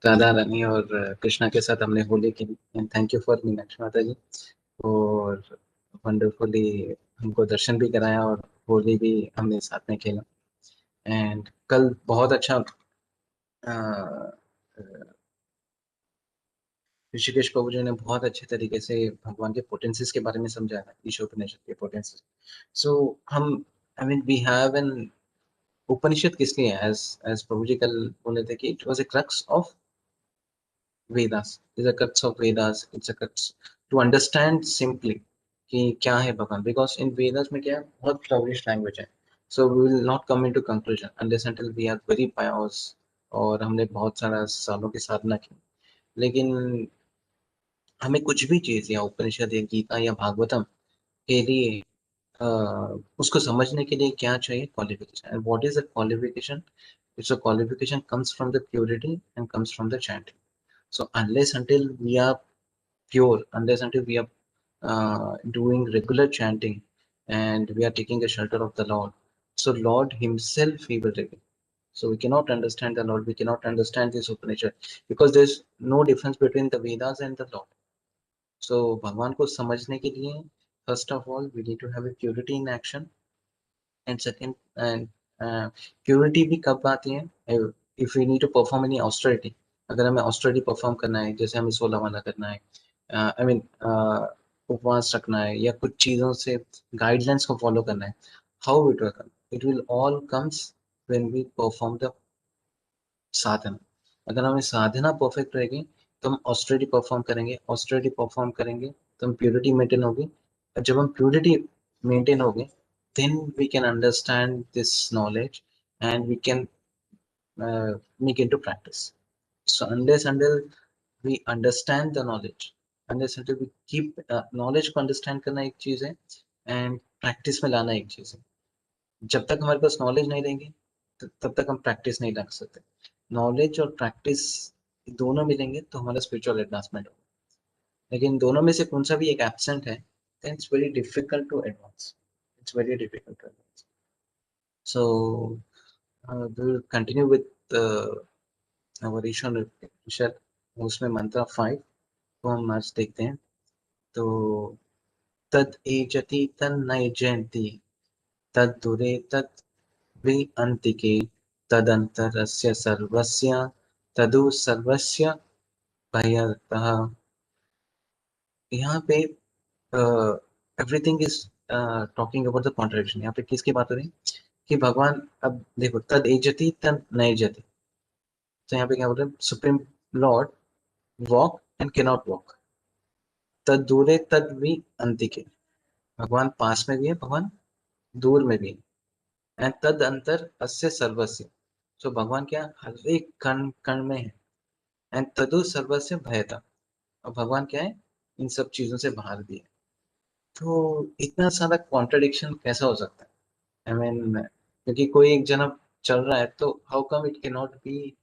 राधा रानी और कृष्णा के साथ हमने होली खेली। And thank you for Meenakshi माता जी और वंडरफुली हमको दर्शन भी कराया और होली भी हमने साथ में खेला। एंड कल बहुत अच्छा अ, अ, ऋषिकेश प्रभु जी ने बहुत अच्छे तरीके से भगवान के पोटेंसीज के बारे में समझाया, ईशोपनिषद के पोटेंसीज। सो हम I mean we have an Upanishad किस लिए, एज एज प्रभु जी कल बोले थे कि it was a crux of Vedas. Is a crux of Vedas. It's a crux to understand simply कि क्या है भगवान, because in Vedas में क्या है, बहुत flourish language है. So we will not come into conclusion unless until we are very pious और हमने बहुत सारा सालों की साधना की। लेकिन हमें कुछ भी चीज या उपनिषद या गीता या भागवतम के लिए अ, उसको समझने के लिए क्या चाहिए, qualification. And what is the qualification? It's a qualification comes from the purity and comes from the chanting. So unless until we are pure, unless until we are doing regular chanting and we are taking the shelter of the Lord, so Lord Himself He will reveal. So we cannot understand the Lord, we cannot understand this Upanishad because there's no difference between the Vedas and the Lord. So भगवान को समझने के लिए first of all we need to have a purity in action, and second and purity भी कब आती है? If we need to perform any austerity, अगर हमें austerity perform करना है, जैसे हमें 16 वाला करना है, आई मीन उपवास रखना है या कुछ चीजों से गाइडलाइंस को फॉलो करना है, how it will come? It will all comes when we perform the sadhana. अगर हमें साधना परफेक्ट रहेगी तो हम ऑस्टेरिटी परफॉर्म करेंगे, ऑस्टेरिटी परफॉर्म करेंगे तो हम प्योरिटी मेंटेन होगी, और जब हम प्योरिटी मेंटेन होगी then we can understand this knowledge and we can make into practice. So unless until we understand the knowledge, unless until we keep knowledge को understand करना एक चीज है and practice में लाना एक चीज है. जब तक हमारे पास नॉलेज नहीं रहेंगे तब तक हम प्रैक्टिस नहीं ला सकते. नॉलेज और प्रैक्टिस दोनों मिलेंगे तो हमारा स्पिरिचुअल एडवांसमेंट होगा. लेकिन दोनों में से कौन सा भी एक एब्सेंट है, then it's very difficult to advance. It's very difficult to advance. So we will continue with our ईश्वर उसमें मंत्र 5 को हम आज देखते हैं. तो तद एजति तन्नय जयंती तद्दुरे तत् अंतिके तदंतरस्य सर्वस्य तदु सर्वस्य भयतः. यहाँ पे everything is talking about the contradiction. यहाँ पे किसकी बात हो रही है कि भगवान, अब देखो, तद एजति तद नय जति. तो यहाँ पे क्या बोल रहे हैं? Supreme Lord walk and can not walk. तद दूरे तद भी अंतिके. भगवान पास में भी है, भगवान दूर में भी है. एंड तद अंतर अस्य सर्वस्य. सो भगवान क्या हर एक कण कण में है. एंड तदु सर्वस्य भयता. और भगवान क्या है? इन सब चीजों से बाहर भी है. तो इतना सारा कॉन्ट्रडिक्शन कैसा हो सकता है? आई मीन क्योंकि कोई एक जना चल रहा है तो how come it can not be,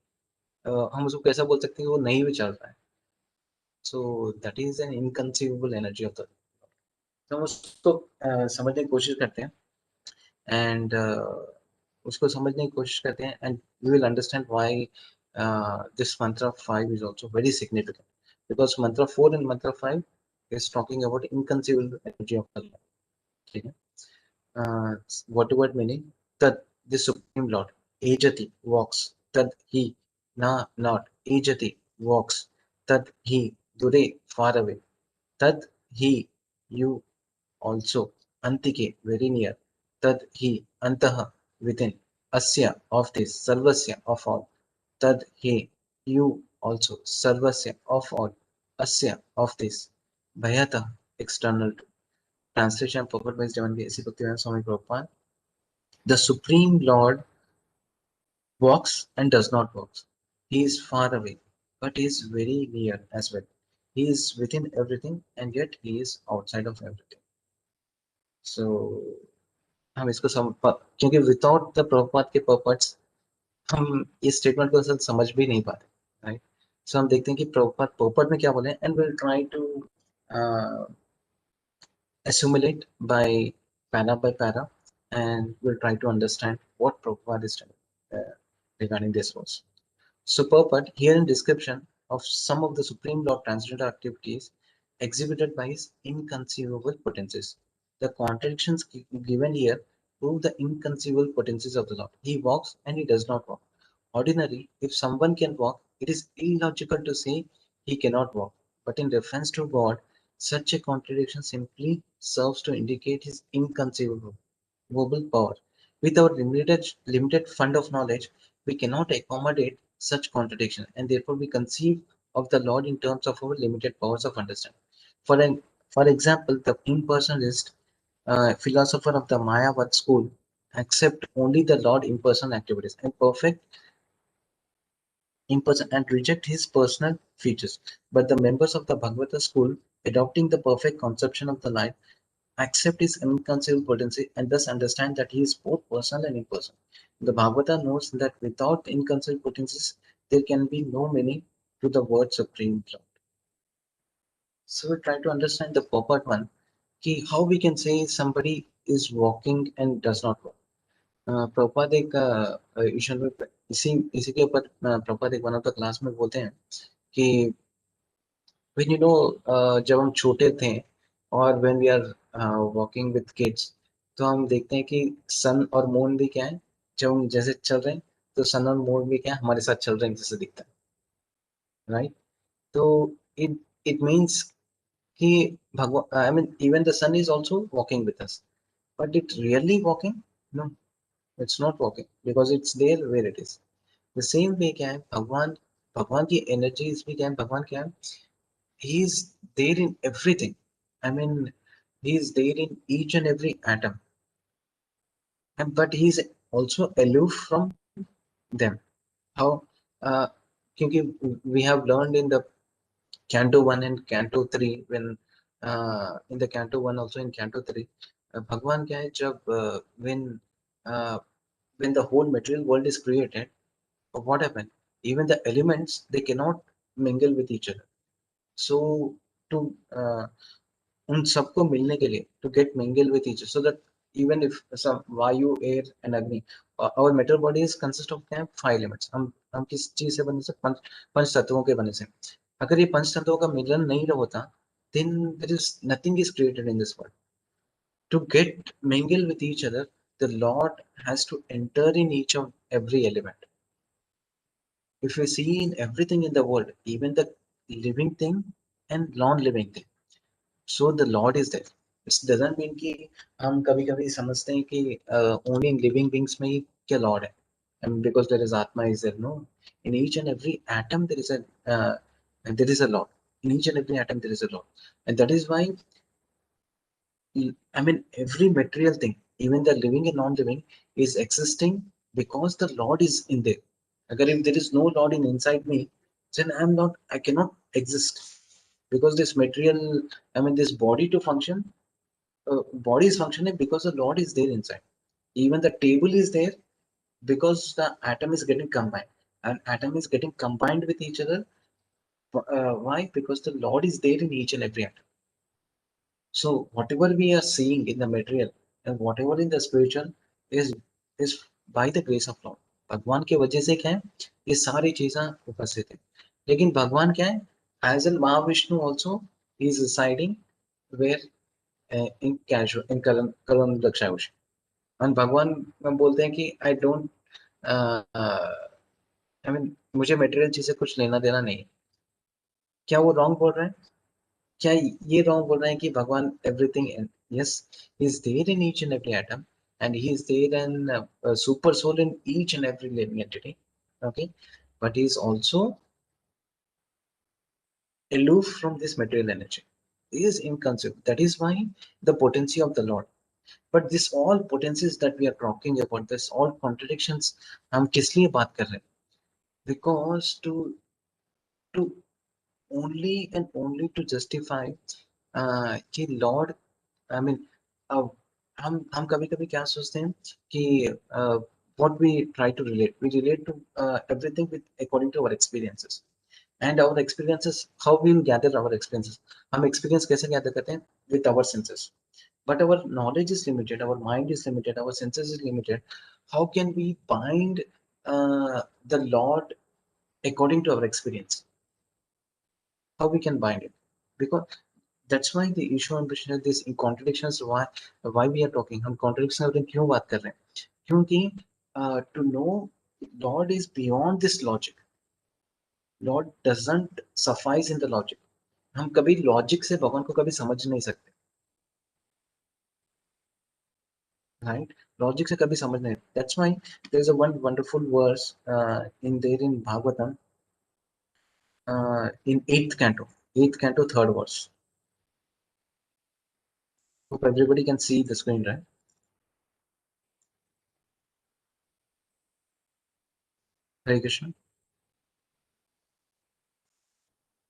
हम उसको कैसा बोल सकते हैं कि वो नहीं भी चल रहा है? So that is an inconceivable energy of the. तो हम उसको समझने की कोशिश करते हैं एंड उसको समझने की कोशिश करते हैं and we will understand why this mantra 5 is also very significant, because mantra 4 and mantra 5 is talking about inconceivable energy of Allah. ठीक है? What word meaning? Tad, the supreme lord. Ejati walks. Tad he na not. Ejati walks. Tad he dure far away. Tad he you also. Antike very near. Tad he antaha within. Asya of this. Sarvasya of all. Tad he you also. Sarvasya of all. Asya of this. Bhayata external to. Translation purport by Devangi A.C. Bhaktivedanta Swami Prabhupada. The Supreme Lord walks and does not walk. He is far away, but he is very near as well. He is within everything and yet he is outside of everything. So हम इसको क्योंकि without the Prabhupada के पर्पट्स हम इस statement को असल समझ भी नहीं पाते, राइट? सो हम देखते हैं कि प्रभुपाद पर्पट में क्या बोले and will try to assimilate by para, and we'll try to understand what Prabhupada is telling regarding this verse. So purport here in description of some of the Supreme Lord Transcendental activities exhibited by his inconceivable potencies. The contradictions given here prove the inconceivable potencies of the Lord. He walks and he does not walk. Ordinarily, if someone can walk, it is illogical to say he cannot walk. But in reference to God, such a contradiction simply serves to indicate his inconceivable power. With our limited fund of knowledge, we cannot accommodate such contradiction, and therefore we conceive of the Lord in terms of our limited powers of understanding. For example, the impersonalist philosopher of the Mayavad school accept only the Lord impersonal activities and perfect impersonal and reject his personal features. But the members of the Bhagavata school, adopting the perfect conception of the life, accept his inconceivable potency and thus understand that he is both personal and impersonal. The Bhagavata knows that without inconceivable potencies, there can be no meaning to the word Supreme Lord. So we try to understand the purport one, कि how we can say somebody is walking and does not walk. Prabhupada एक ईश्वर में इसी के ऊपर प्रभुपाद एक one of the class में बोलते हैं कि when you know जब हम छोटे थे और when we are walking with kids तो हम देखते हैं कि सन और मून भी क्या है जब हम जैसे चल रहे हैं तो सन और मून भी क्या है हमारे साथ चल रहे हैं जैसे दिखता है राइट तो it it means कि भगवान I mean even the sun is also walking with us but it really walking no it's not walking because it's there where it is the same way क्या है भगवान भगवान की energies भी क्या है भगवान क्या है he is there in everything. I mean, he is there in each and every atom, and but he is also aloof from them. How? क्योंकि we have learned in the Canto 1 and Canto 3 when in the Canto 1 also in Canto 3 भगवान क्या है जब uh, when the whole material world is created what happened even the elements they cannot mingle with each other so to उन सबको मिलने के लिए to get mingle with each other so that even if some vayu air and agni our material body is consist of क्या है 5 elements हम किस चीज से बने से पंच तत्वों के बने से अगर ये पंच तत्वों का मिलन नहीं होता then there is nothing is created in this world to get mingle with each other the Lord has to enter in each of every element if we see in everything in the world even the living thing and non-living thing so the Lord is there. It doesn't mean कि हम कभी-कभी समझते हैं कि only in living beings में ही क्या Lord है. And because there is Atma is there, no. In each and every atom there is a Lord. In each and every atom there is a Lord, and that is why I mean every material thing, even the living and non-living, is existing because the Lord is in there. Agar if there is no Lord in inside me, then I cannot exist because this material, I mean this body to function body is functioning because the Lord is there inside. Even the table is there because the atom is getting combined. And atom is getting combined with each other. Why? Because the Lord is there in each and every atom. So whatever we are seeing in the material and whatever in the spiritual is by the grace of Lord. भगवान के वजह से क्या है ये सारी चीजें उपस्थित है लेकिन भगवान क्या है as an Mahavishnu also is residing where in casual in Karan Dakshavush. And भगवान में बोलते हैं कि आई डोंट आई मीन मुझे मटेरियल चीज से कुछ लेना देना नहीं क्या वो रॉन्ग बोल रहे हैं क्या ये रॉन्ग बोल रहे हैं कि भगवान everything yes he is there in each and every atom and he is there in super soul in each and every living entity okay but he is also aloof from this material energy he is inconceivable that is why the potency of the Lord but this all potencies that we are talking about this all contradictions हम किस लिए बात कर रहे हैं because to only and only to justify कि Lord I mean uh, हम कभी कभी क्या सोचते हैं कि what we try to relate to everything with according to our experiences and our experiences how we will gather our experiences हम experience कैसे gather करते हैं with our senses but our knowledge is limited our mind is limited our senses is limited how can we bind the Lord according to our experience. How we can bind it? Because that's why the issue and this in contradictions, why we are talking, हम contradiction में क्यों बात कर रहे हैं? क्योंकि to know Lord is beyond this logic. Lord doesn't suffice in the logic. हम कभी लॉजिक से भगवान को कभी समझ नहीं सकते, right? लॉजिक से कभी समझ नहीं. That's why there is a one wonderful verse in Bhagavatam, in 8th canto, 3rd verse. Hope everybody can see the screen, right? Hare Krishna.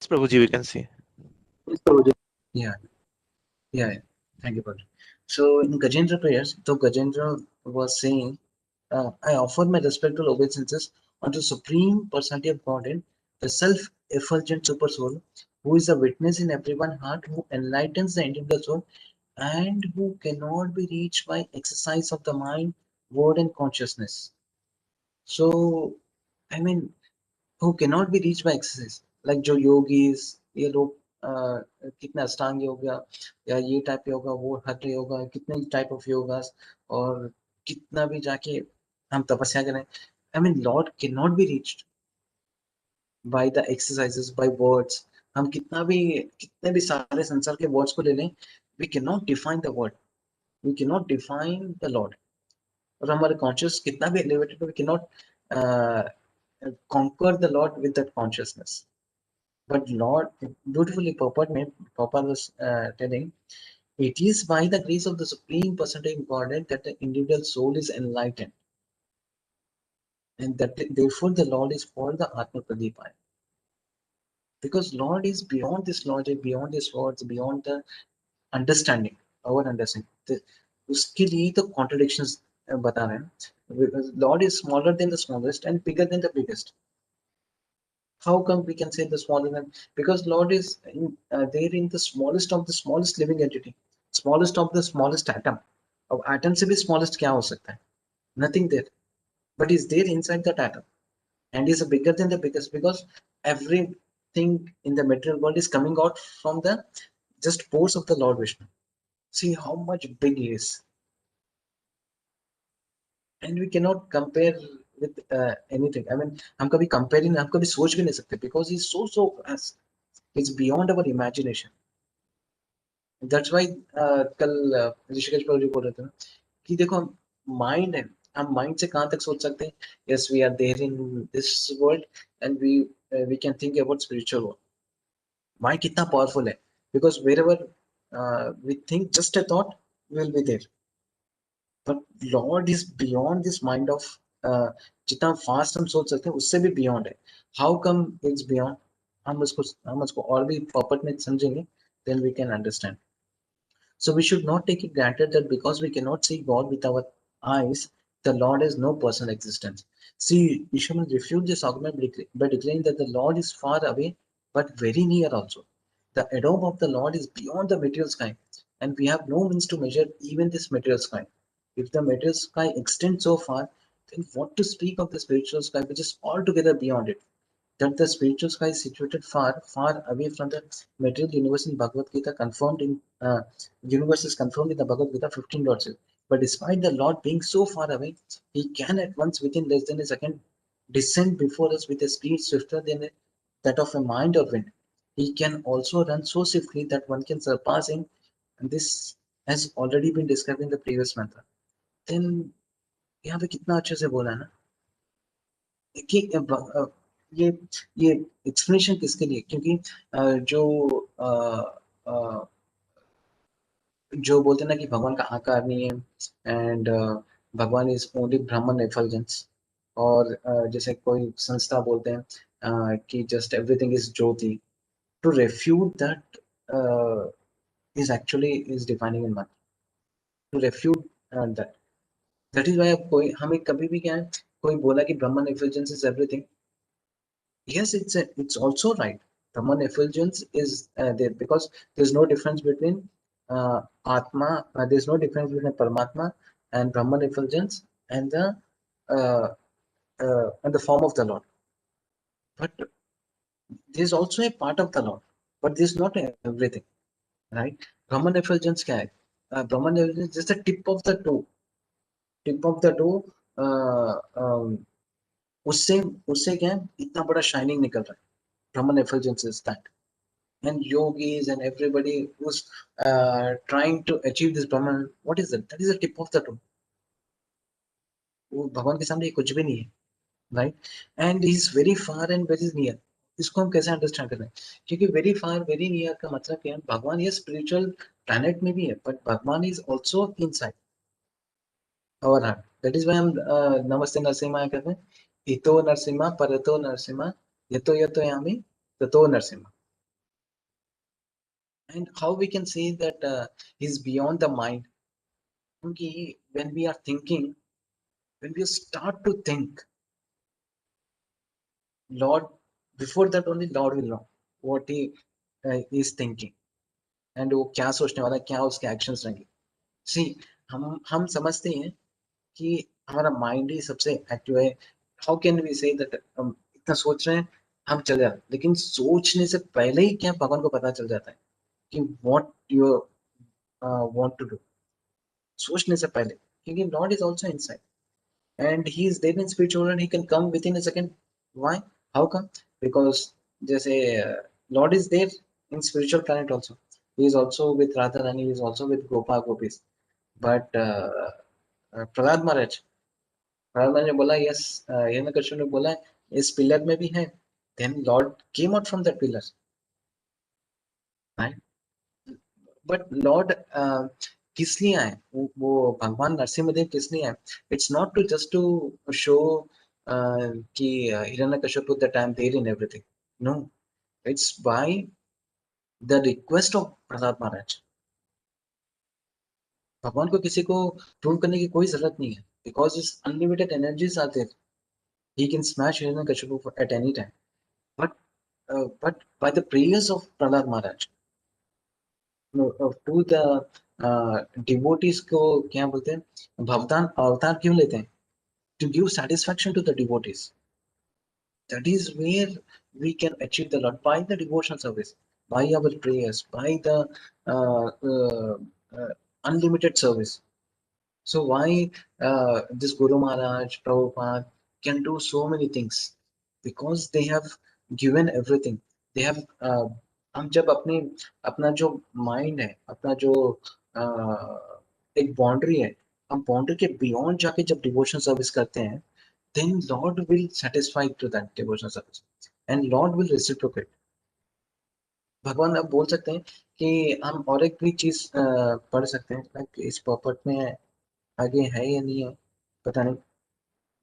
Yes, Prabhuji, we can see. Yeah. Thank you, Padre. So in Gajendra prayers, though Gajendra was saying, I offer my respectful obeisances unto Supreme Personality of Godhead, the self-effulgent Super Soul, who is a witness in everyone's heart, who enlightens the individual soul, and who cannot be reached by exercise of the mind, word, and consciousness. So, I mean, who cannot be reached by exercise, like जो yogis, ये लोग कितना अष्टांग योगा या ये type yoga, वो हठ योगा, कितने type of योगास, और कितना भी जाके हम तपस्या करें, I mean Lord cannot be reached by the exercises, by words. हम कितने भी सारे संसार के words को ले लें, we cannot define the word, we cannot define the Lord. और हमारे conscious कितना भी elevated, we cannot conquer the Lord with that consciousness. But Lord, beautifully Papa was telling, it is by the grace of the Supreme Personality of Godhead that the individual soul is enlightened. And that therefore the Lord is called the Atma Pradipaya. Because Lord is beyond this logic, beyond these words, beyond the understanding, our understanding. उसके लिए तो contradictions बता रहे हैं. Because Lord is smaller than the smallest and bigger than the biggest. How come we can say the smaller than? Because Lord is there in the smallest of the smallest living entity, smallest of the smallest atom. अब atom से भी smallest क्या हो सकता है? Nothing there. But is there inside that atom, and is bigger than the biggest, because everything in the material world is coming out from the just pores of the Lord Vishnu. See how much big he is, and we cannot compare with anything. I mean, हम कभी compare हम कभी सोच भी नहीं सकते, because he's so vast. It's beyond our imagination. That's why कल ऋषिकेश प्रभु जी बोल रहे थे ना कि देखो माइंड है, हम माइंड से कहाँ तक सोच सकते हैं. Yes, we are there in this world and we can think about spiritual world. Mind कितना पावरफुल है, because wherever we think just a thought, we will be there. But lord is beyond this mind of, जितना fast हम सोच सकते हैं उससे भी beyond है. हाउ कम इट्स बियॉन्ड, हम उसको और भी प्रॉपर में समझेंगे, then we can understand. So we should not take it granted that because we cannot see God with our eyes, the Lord has no personal existence. See, we should refute this argument by declaring that the Lord is far away but very near also. The adobe of the Lord is beyond the material sky, and we have no means to measure even this material sky. If the material sky extends so far, then what to speak of the spiritual sky, which is altogether beyond it? That the spiritual sky is situated far away from the material universe in Bhagavad Gita, confirmed in universe is confirmed in the Bhagavad Gita 15.6. But despite the Lord being so far away, he can at once within less than a second descend before us with a speed swifter than that of a mind or wind. He can also run so swiftly that one can surpass him, and this has already been described in the previous mantra. Then यहाँ पे कितना अच्छे से बोला ना कि ये ये एक्सप्लेनेशन किसके लिए, क्योंकि जो बोलते हैं ना कि भगवान का आकार नहीं है, एंड भगवान इज ओनली ब्रह्मन एफल्जेंस, और जैसे कोई संस्था बोलते हैं कि just everything is jyoti, to refute that is actually is defining in mind, to refute that is why कोई हमें कभी भी क्या है, कोई बोला कि Brahman effulgence is everything. Yes, it's also right. Brahman effulgence is there because there's no difference between Atma. There's no difference between Paramatma and Brahman effulgence and the form of the Lord. but this is also a part of the Lord, but this is not everything, right? Brahman effulgence क्या है? Brahman effulgence just the tip of the toe, tip of the toe. उससे उससे क्या है, इतना बड़ा shining निकल रहा है. Brahman effulgence is that, and yogis and everybody who's trying to achieve this Brahman, what is that? That is the tip of the toe. वो भगवान के सामने कुछ भी नहीं है, right? And he is very far and very near. इसको हम कैसे अंडरस्टैंड कर रहे हैं? क्योंकि वेरी फार वेरी नियर का मतलब क्या है? भगवान ये स्पिरिचुअल प्लैनेट में भी है, but Bhagwan is also inside our heart. That is why हम नमस्ते नरसिम्हा कहते हैं. इतो नरसिम्हा परतो नरसिम्हा यतो यतो यामि ततो Narasimha. And how we can say that he's beyond the mind? क्योंकि when we are thinking, when we start to think, Lord, before that only Lord will know what he is thinking, and वो क्या सोचने वाला है, क्या उसके actions रहेंगे. सी हम समझते हैं कि हमारा माइंड ही सबसे एक्टिव है. How can we say that हम इतना सोच रहे हैं, हम चले जाते हैं, लेकिन सोचने से पहले ही क्या भगवान को पता चल जाता है कि what you want to do. सोचने से पहले, क्योंकि lord is also inside and he is there in spiritual world, he can come within a second. Why? How come? Because जैसे Lord is there in spiritual planet also. He is also with Radha Rani, he is also with Gopa Gopis. But Prahlad Maharaj, ने बोला yes, Hiranyakashyap ने बोला इस pillar में भी है. Then Lord came out from that pillar, right? But Lord किस लिए आए? वो भगवान नरसिंहदेव किस लिए आए? It's not to just to show कि Hiranyakashyap that I am there in everything. No, it's by the request of Prahlad महाराज. भगवान को किसी को प्रूव करने की कोई जरूरत नहीं है, because his unlimited energies are there. He can smash Hiranyakashipu at any time. But by the prayers of Prahlad Maharaj, to the devotees को क्या बोलते हैं? भवदान अवतार क्यों लेते हैं? To give satisfaction to the devotees. That is where we can achieve the Lord, by the devotional service, by our prayers, by the uh, uh, unlimited service. So why this Guru Maharaj, Prabhupada can do so many things? Because they have given everything. They have हम जब अपना जो mind है, अपना जो एक boundary है, हम बाउंड्री के बियॉन्ड जाके जब डिवोशन सर्विस करते हैं, then Lord will satisfy to that devotional service, and Lord will reciprocate. भगवान अब बोल सकते हैं कि हम और एक भी चीज पढ़ सकते हैं, लाइक इस पॉपट में आगे है या नहीं है पता नहीं.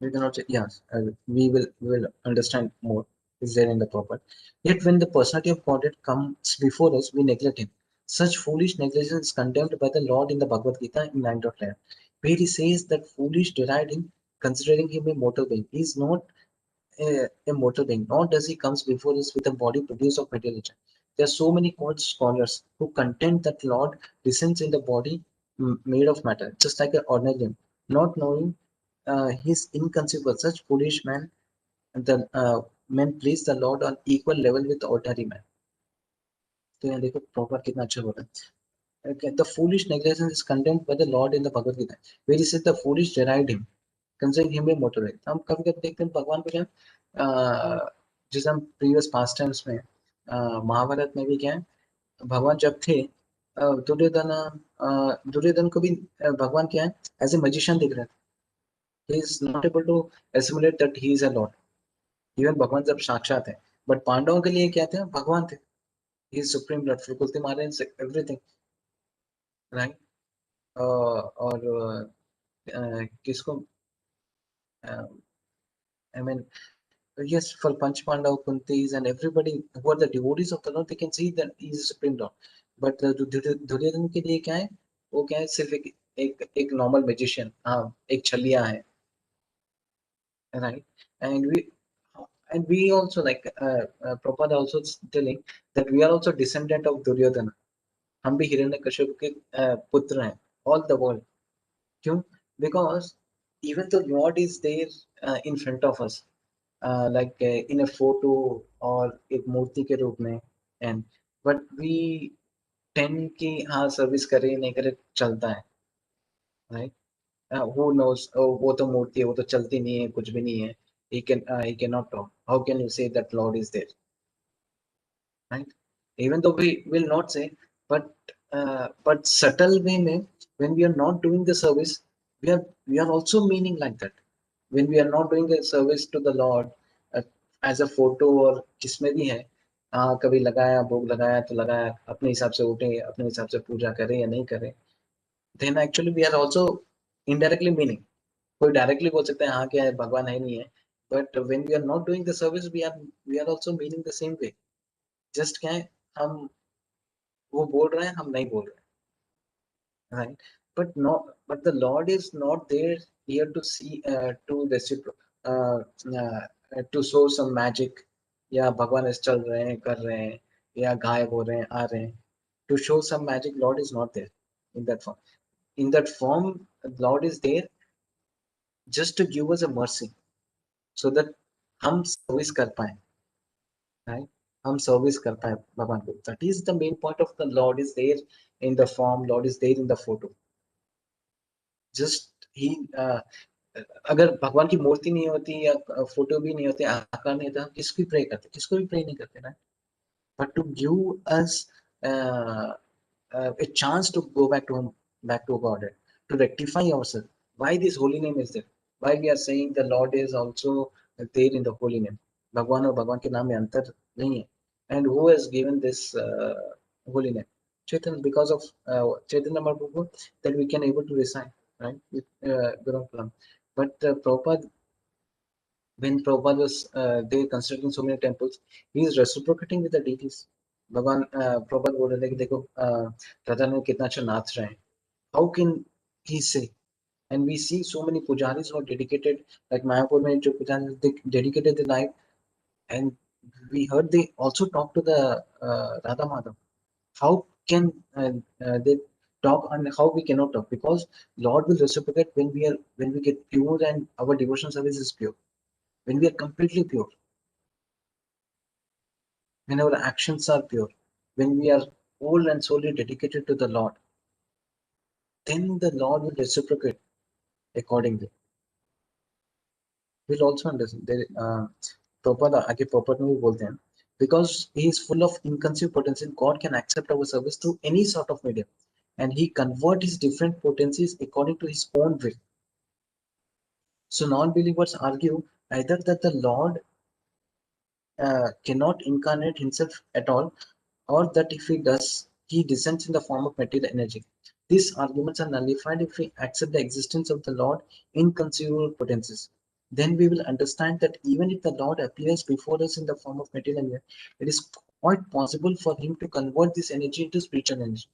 We cannot say yes. We will understand more. Is there in the purport? Yet when the personality of Godhead comes before us, we neglect him. Such foolish negligence is condemned by the Lord in the Bhagavad Gita in 9.11, where he says that foolish deride him, considering him a mortal being. He is not a mortal being, nor does he comes before us with a body produced of material nature. There are so many court scholars who contend that Lord descends in the body made of matter, just like an ordinary limb, not knowing his inconceivable. Such foolish men, the men place the Lord on equal level with ordinary man. तो यहाँ देखो proper कितना अच्छा बोला. Okay, the foolish negligence is condemned by the Lord in the Bhagavad Gita, where he says the foolish deride him, considering him a mortal being. हम कभी कभी देखते हैं भगवान को क्या, जैसे हम प्रीवियस पास्ट टाइम्स में महाभारत में भी क्या है, भगवान जब थे दुर्योधन को भी भगवान क्या है, एज ए मैजिशियन दिख रहे थे. He is not able to assimilate that he is a Lord. Even भगवान जब साक्षात है, बट पांडवों के लिए क्या थे? भगवान थे. He is supreme Lord, Frukulti Maharaj, everything, right? और किसको, I mean, yes, for Panch Pandav, Kuntis, and everybody who are the devotees of the Lord, they can see that he is supreme Lord. But Duryodhan के लिए क्या है? वो क्या है? सिर्फ एक नॉर्मल मैजिशियन, हाँ, एक छलिया है, right? And we also, like Prabhupada also telling that we are also descendant of Duryodhana. हम भी हिरण्यकश्यप के पुत्र हैं, all the world. क्यों? Because even though Lord is there in front of us, like in a photo और एक मूर्ति के रूप में, and but we tend कि हाँ सर्विस करे नहीं करे चलता है, right? Who knows, वो तो मूर्ति है, वो तो चलती नहीं है, कुछ भी नहीं है, he cannot talk, how can you say that Lord is there, right? Even though we will not say, but subtle way में, when we are not doing the service, we are also meaning like that. When we are not doing the service to the Lord, as a photo और किसमें भी है, कभी लगाया, भोग लगाया तो लगाया, अपने हिसाब से उठे, अपने हिसाब से पूजा करें या नहीं करें, then actually we are also indirectly meaning. कोई डायरेक्टली बोल सकते हैं हाँ क्या है, भगवान है नहीं है, but when we are not doing the service, we are also meaning the same way. Just क्या है, हम वो बोल रहे हैं, हम नहीं बोल रहे हैं, right? But the Lord is not there here to see, to uh, to show some magic, या भगवान ऐसे चल रहे हैं, कर रहे हैं, या गायब हो रहे हैं, आ रहे हैं. To show some magic, Lord is not there in that form. In that form, Lord is there just to give us a mercy, so that हम सर्विस कर पाए, right? हम सर्विस कर पाए भगवान को. That is the main point of the Lord is there in the form, Lord is there in the photo. Just he, अगर भगवान की मूर्ति नहीं होती या फोटो भी नहीं होती, आकार नहीं होता, हम किसको प्रे करते, किसको भी प्रे नहीं करते ना. But to give us uh, a chance to go back to God, to rectify ourselves. Why this holy name is there? Why we are saying the Lord is also there in the holy name? भगवान और भगवान के नाम में अंतर नहीं है. And who has given this holy name? Chaitanya, because of Chaitanya Mahaprabhu, that we can able to recite, right? With Guru Kalam. But Prabhupada, when Prabhupada was there constructing so many temples, he is reciprocating with the deities. भगवान प्रभुपाद बोल रहे थे कि देखो राधा ने कितना अच्छा नाच रहे हैं. How can he say? And we see so many pujaris who are dedicated, like Mayapur mein jo pujaris, they dedicated their life, and we heard they also talk to the Radha Madhav. How can they talk, and how we cannot talk? Because Lord will reciprocate when we get pure and our devotion service is pure. When we are completely pure, when our actions are pure, when we are whole and solely dedicated to the Lord, then the Lord will reciprocate accordingly. We'll also understand. Prabhupada, आगे Prabhupada में भी बोलते हैं, because he is full of inconceived potential, God can accept our service through any sort of medium, and he convert his different potencies according to his own will. So non-believers argue either that the Lord cannot incarnate himself at all, or that if he does, he descends in the form of material energy. These arguments are nullified if we accept the existence of the Lord inconceivable potencies. Then we will understand that even if the Lord appears before us in the form of material energy, it is quite possible for him to convert this energy into spiritual energy.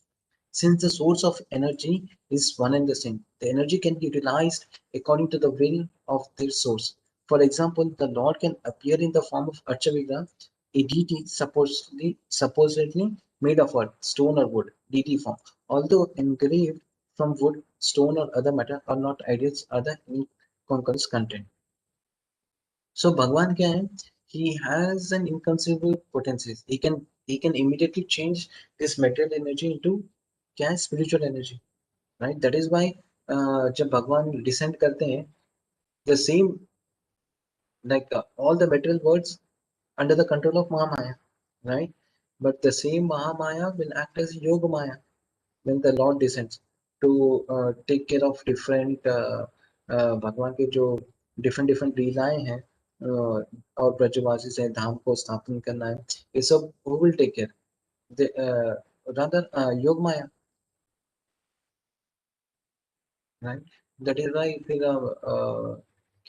Since the source of energy is one and the same, the energy can be utilized according to the will of their source. For example, the Lord can appear in the form of Archavigra, a deity supposedly made of earth, stone or wood, deity form. Although engraved from wood, stone or other matter are not ideals, are the incongruous content. So Bhagwan क्या है? He has an inconceivable potencies. He can immediately change this material energy into क्या है? Spiritual energy, right? That is why जब भगवान descend करते हैं, the same, like all the material worlds under the control of Mahamaya, right? But the same Mahamaya will act as Yoga Maya when the Lord descends to take care of different भगवान के जो different लीलाएं हैं, और ब्रजवासी से धाम को स्थापन करना है, ये सब who will take care? Rather योग माया, right? That is why फिर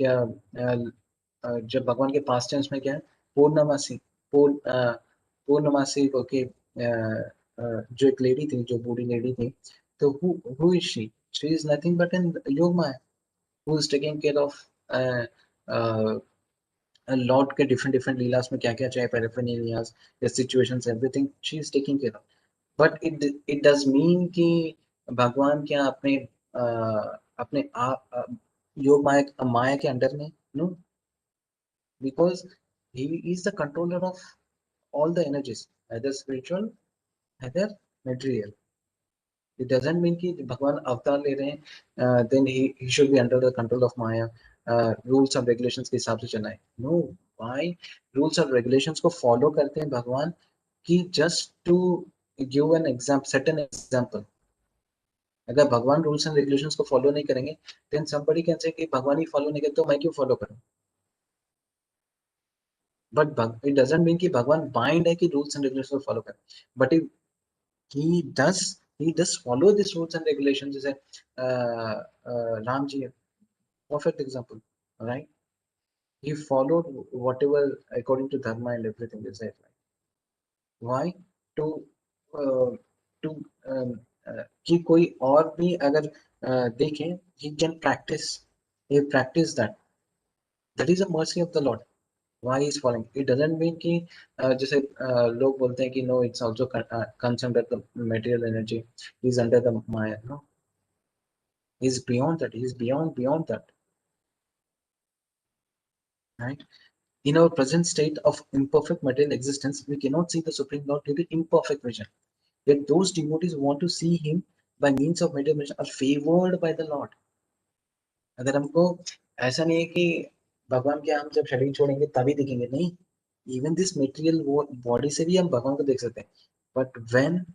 क्या जब भगवान के पास टेंस में क्या है, पूर्णमासी, पूर्णमासी को के जो एक लेडी थी, जो बूढ़ी लेडी थी, तो who is she? She is nothing but an योग माया, who is taking care of Lord के different लीलास में क्या क्या चाहे, पैराफेर्नालियास या situations, everything she is taking care of. But it does mean कि भगवान क्या अपने अपने योग माया के अंडर में? No. because he is the controller of all the energies, either spiritual, either material. It doesn't mean कि भगवान अवतार ले रहे हैं, then he should be under the control of Maya, rules and regulations के हिसाब से चलाए. No, why rules and regulations को follow करते हैं भगवान कि just to give an example, set an example. अगर भगवान रूल्स एंड रेगुलेशंस को फॉलो नहीं करेंगे, then somebody can say कि भगवान ही फॉलो नहीं करते तो मैं क्यों फॉलो करूं. But it doesn't mean कि भगवान बाइंड है कि रूल्स एंड रेगुलेशंस को फॉलो करें. But if he does follow these rules and regulations. जैसे Ram ji, perfect example, right? He followed whatever according to dharma and everything is there. Why? To uh, to कि कोई और भी अगर देखें, he can practice, he practice that. That is a mercy of the Lord. Why is following? It doesn't mean कि जैसे लोग बोलते हैं कि no, it's also consumed at the material energy, he's under the Maya. No, he's beyond that. He's beyond that, right? In our present state of imperfect material existence, we cannot see the Supreme Lord due to imperfect vision. Yet those devotees who want to see him by means of material vision are favored by the Lord. अगर हमको ऐसा नहीं है कि भगवान के हम जब शरीर छोड़ेंगे तभी दिखेंगे, नहीं. Even this material body से भी हम भगवान को देख सकते हैं. But when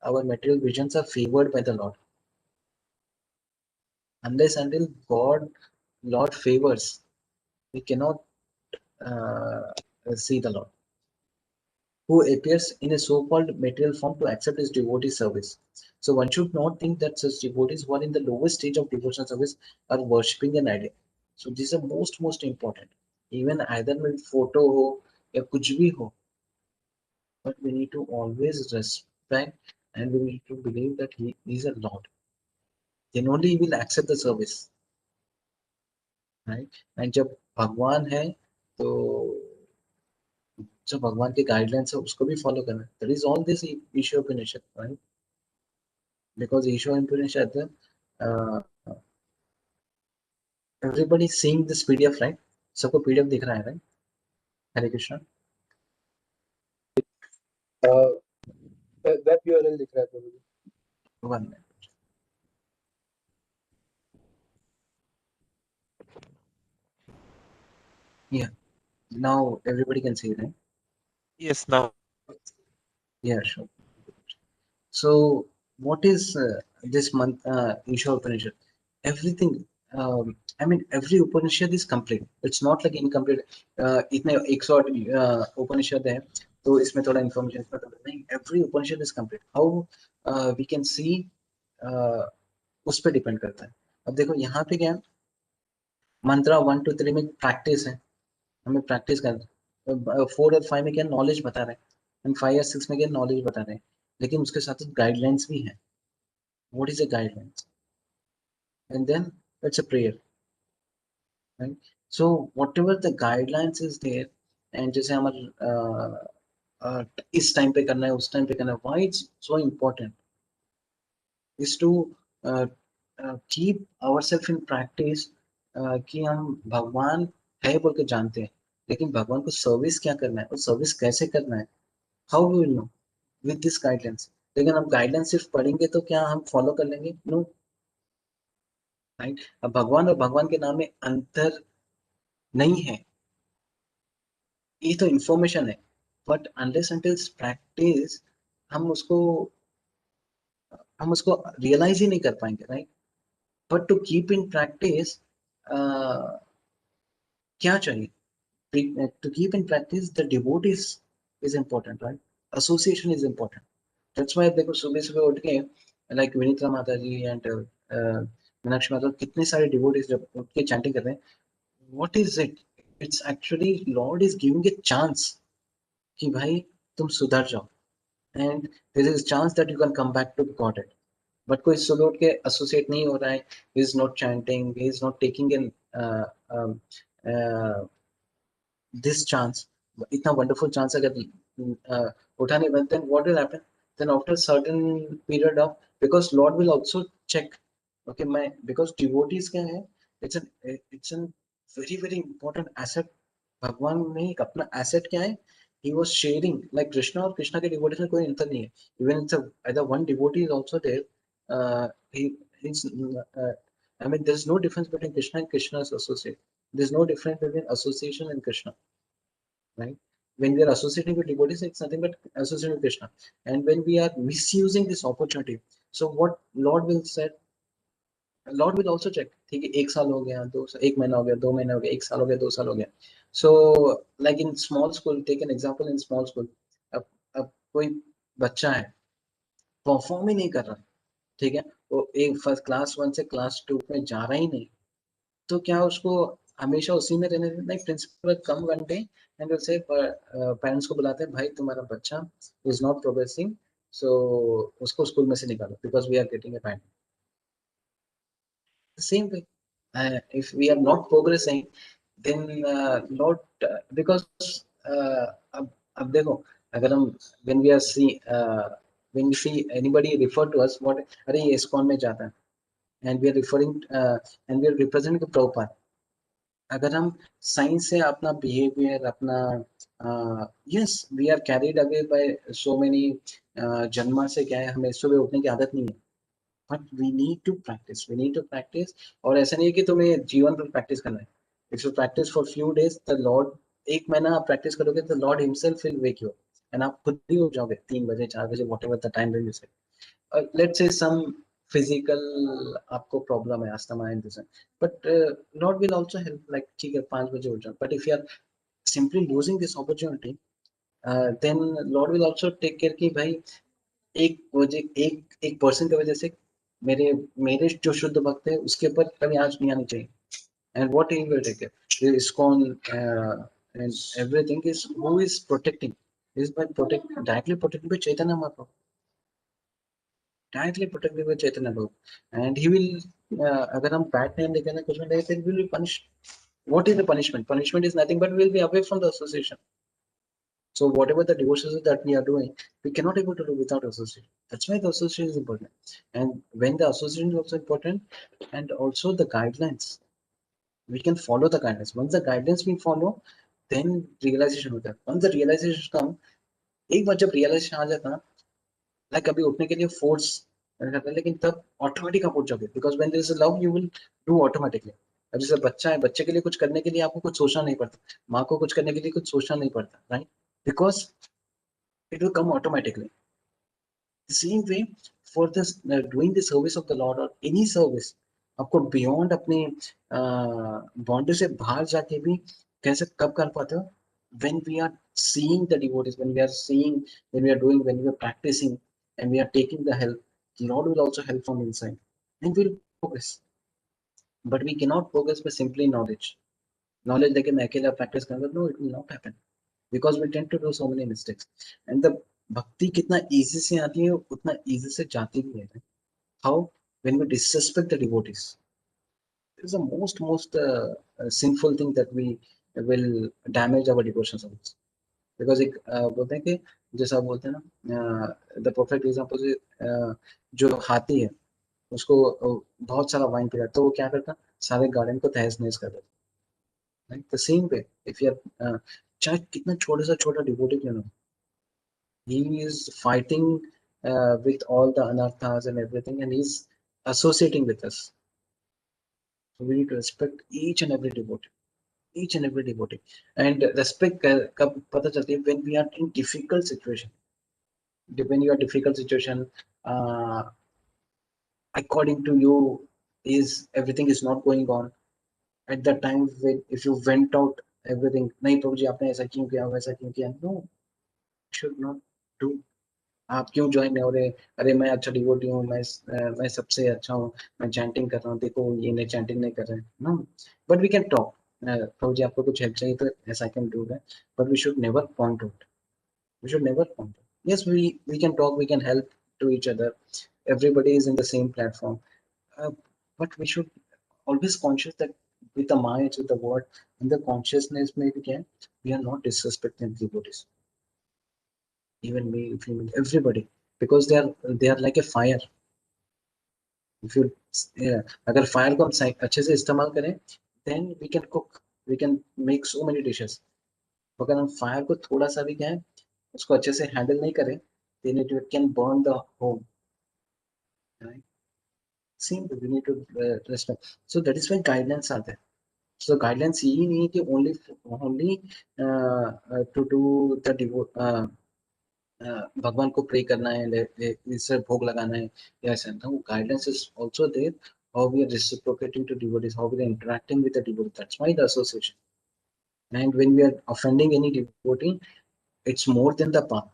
our material visions are favored by the Lord, unless until Lord favors, we cannot see the Lord, who appears in a so-called material form to accept his devotee service. So one should not think that such devotees who are in the lowest stage of devotional service are worshipping an idol. So this is most important. Even either में photo हो या कुछ भी हो, but we need to always respect and we need to believe that he is a Lord. Then only he will accept the service, right? And जब भगवान है तो जो भगवान के गाइडलाइंस है उसको भी फॉलो करना. That is all this Ishopanishad, right? Because Īśopaniṣad, uh, everybody seeing this PDF, right? सबको PDF दिख रहा है, right? हरे कृष्णा. वेब यूआरएल दिख रहा है मुझे. One minute. Yeah, now everybody can see it, right? Yes, now. Yeah, sure. So what is this month Īśopaniṣad? Everything, I mean every Upanishad is complete. It's not like incomplete. इतने 100 Upanishad है तो इसमें थोड़ा information इसमें थोड़ा नहीं. Every Upanishad is complete. How we can see, उस पर डिपेंड करता है. अब देखो यहाँ पे क्या है, मंत्रा 1 to 3 में प्रैक्टिस है, हमें प्रैक्टिस करना. 4 और 5 में क्या नॉलेज बता रहे हैं, एंड 5 और 6 में क्या नॉलेज बता रहे हैं, लेकिन उसके साथ गाइडलाइंस भी है. What is a guidelines? And then it's a prayer, right? So whatever the guidelines is there, and जैसे हमारे इस टाइम पे करना है, उस टाइम पे करना है, why it's so important is to keep ourselves in practice, कि हम भगवान है बोल के जानते हैं, लेकिन भगवान को सर्विस क्या करना है और सर्विस कैसे करना है, how we will know with this guidelines. लेकिन हम गाइडलाइंस सिर्फ पढ़ेंगे तो क्या हम फॉलो कर लेंगे? No, right? अब भगवान और भगवान के नाम में अंतर नहीं है, ये तो इंफॉर्मेशन है. बट अनलेस अंटिल प्रैक्टिस हम उसको रियलाइज ही नहीं कर पाएंगे, right? But to keep in practice क्या चाहिए? To keep in practice the devotees is important, right? Association is important. That's why देखो सुबह सुबह उठ के like विनीता माता जी and मीनाक्षी माता, कितने सारे devotees जब उठ के chanting कर रहे हैं, what is it? It's actually Lord is giving a chance कि भाई तुम सुधर जाओ, and there is a chance that you can come back to Godhead. But कोई सुबह उठ के associate नहीं हो रहा है, he is not chanting, he is not taking in this chance, इतना wonderful chance अगर उठा नहीं बनते, then what will happen? Then after a certain period of, because Lord will also check, okay, मैं because devotees क्या है, it's an very important asset. भगवान में एक अपना asset क्या है? He was sharing, like Krishna और कृष्णा के devotees में कोई अंतर नहीं है. Even it's either one devotee is also there. He's I mean, there's no difference between Krishna and Krishna's associate. There's no difference between association and Krishna, right? When we are associating with devotees, it's nothing but associating with Krishna. And when we are misusing this opportunity, so what Lord will say, Lord will also check. ठीक है, एक साल हो गया, एक महीना हो गया, 2 महीने हो गया, एक साल हो गया, 2 साल हो गया. So like in small school, take an example in small school. अब कोई बच्चा है, परफॉर्म ही नहीं कर रहा, ठीक है, वो एक फर्स्ट क्लास 1 से क्लास 2 में जा रहा ही नहीं, तो क्या उसको हमेशा उसी में रहने देना? Principal come one day and say parents को बुलाते हैं, भाई तुम्हारा बच्चा इज नॉट प्रोग्रेसिंग, सो उसको स्कूल में से निकालो because we are getting a panic. Same way, if we are not progressing, then not because अब देखो, अगर हम when we are see when we see anybody refer to us, what, अरे ये इस्कॉन में जाता है, and we are referring and we are representing Prabhupada. अगर हम साइंस से अपना बिहेवियर अपना yes we are carried away by so many janma से क्या है, हमें सुबह उठने की आदत नहीं है, but we need to practice, we need to practice. और ऐसा नहीं है कि तुम्हें जीवन भर प्रैक्टिस करना है. If you practice for few days, the lord, एक महीना आप प्रैक्टिस करोगे, the lord himself will wake you and आप खुद ही उठ जाओगे 3 बजे 4 बजे, whatever the time you say. Let's say some physical आपको प्रॉब्लम है, asthma and this, but lord will also help, like ठीक है 5 बजे उठ जाओ. But if you are simply losing this opportunity, then Lord will also take care कि भाई एक वजह एक पर्सन की वजह से मेरे मेरे जो शुद्ध भक्त है उसके ऊपर कभी आंच नहीं आनी चाहिए. And what he will take care, ISKCON and everything is who is protecting, is by directly protected by Chaitanya Mahaprabhu, directly protected by Chaitanya Prabhu. And he will, अगर हम बैड नेम देखें ना कुछ में देखें, will be punished. What is the punishment? Punishment is nothing but we will be away from the association. So whatever the devotions that we are doing, we cannot able to do without association. That's why the association is important. And when the association is also important, and also the guidelines, we can follow the guidelines. Once the guidelines we follow, then realization होता है. Once the realization come, एक बार जब realization आ जाता है, like अभी उठने के लिए फोर्स करता है, लेकिन तब ऑटोमेटिक आप उठ जाओगे, because when there is a love you will do automatically. अब जैसे बच्चा है, बच्चे के लिए कुछ करने के लिए आपको कुछ सोचना नहीं पड़ता, माँ को कुछ करने के लिए कुछ सोचना नहीं पड़ता, right? Because it will come automatically. Same way for this doing the service of the Lord और एनी सर्विस, आपको बियॉन्ड अपने बाउंड्री से बाहर जाके भी कैसे कब कर पाते हो? when we are seeing the devotees, when we are seeing, when we are doing, when we are practicing, and we are taking the help, the Lord will also help from inside, and we'll progress. But we cannot progress by simply knowledge. Knowledge like मैं अकेला practice करूँगा, no, it will not happen, because we tend to do so many mistakes. And the भक्ति कितना easy से आती है, उतना easy से जाती भी है. How? When we disrespect the devotees. It is the most sinful thing that we will damage our devotion service. Because एक बोलते हैं कि जैसा बोलते हैं ना, द परफेक्ट एग्जांपल से जो हाथी है उसको बहुत सारा वाइन पिला तो वो क्या करता, सारे गार्डन को तहस नहस कर देता. Right? The same way if you are, चाहे कितना छोटा सा छोटा डिवोटी क्यों ना, he is fighting with all the anarthas and everything, and he's associating with us. So we need to respect each and every devotee, each and every devotee. And respect कब पता चलती है? When we are in difficult situation. When you are difficult situation, uh, according to you, is everything is not going on at that time, when if you went out everything, नहीं प्रभु जी आपने ऐसा क्यों किया, वैसा क्यों किया, no, should not do. आप क्यों ज्वाइन नहीं हो रहे? अरे मैं अच्छा डिवोटी हूँ, मैं सबसे अच्छा हूँ, मैं चैंटिंग कर रहा हूँ, देखो ये नहीं चैंटिंग नहीं कर रहे हैं. No, but we can talk, prabhu ji आपको कुछ हेल्प चाहिए तो ऐसा can do that, but we should never point out. We should never compare. Yes, we can talk, we can help to each other. Everybody is in the same platform, uh, but we should always conscious that with the minds, with the word, and the consciousness, maybe can we are not disrespecting devotees, even male, female, everybody, because they are like a fire. If you, yeah, अगर fire को हम अच्छे से इस्तेमाल करें, then we can cook. we can make so many dishes. अगर हम fire को थोड़ा सा भी क्या है उसको अच्छे से हैंडल नहीं करें, then it can burn the home, right? Same, we need to respect. So that is why guidelines are there. So guidelines ये नहीं है कि only to do the भगवान को प्रे करना है, इससे भोग लगाना है, या ऐसा no, guidance is also there, how we are reciprocating to devotees, how we are interacting with the devotee. That's why the association. And when we are offending any devotee, it's more than the path,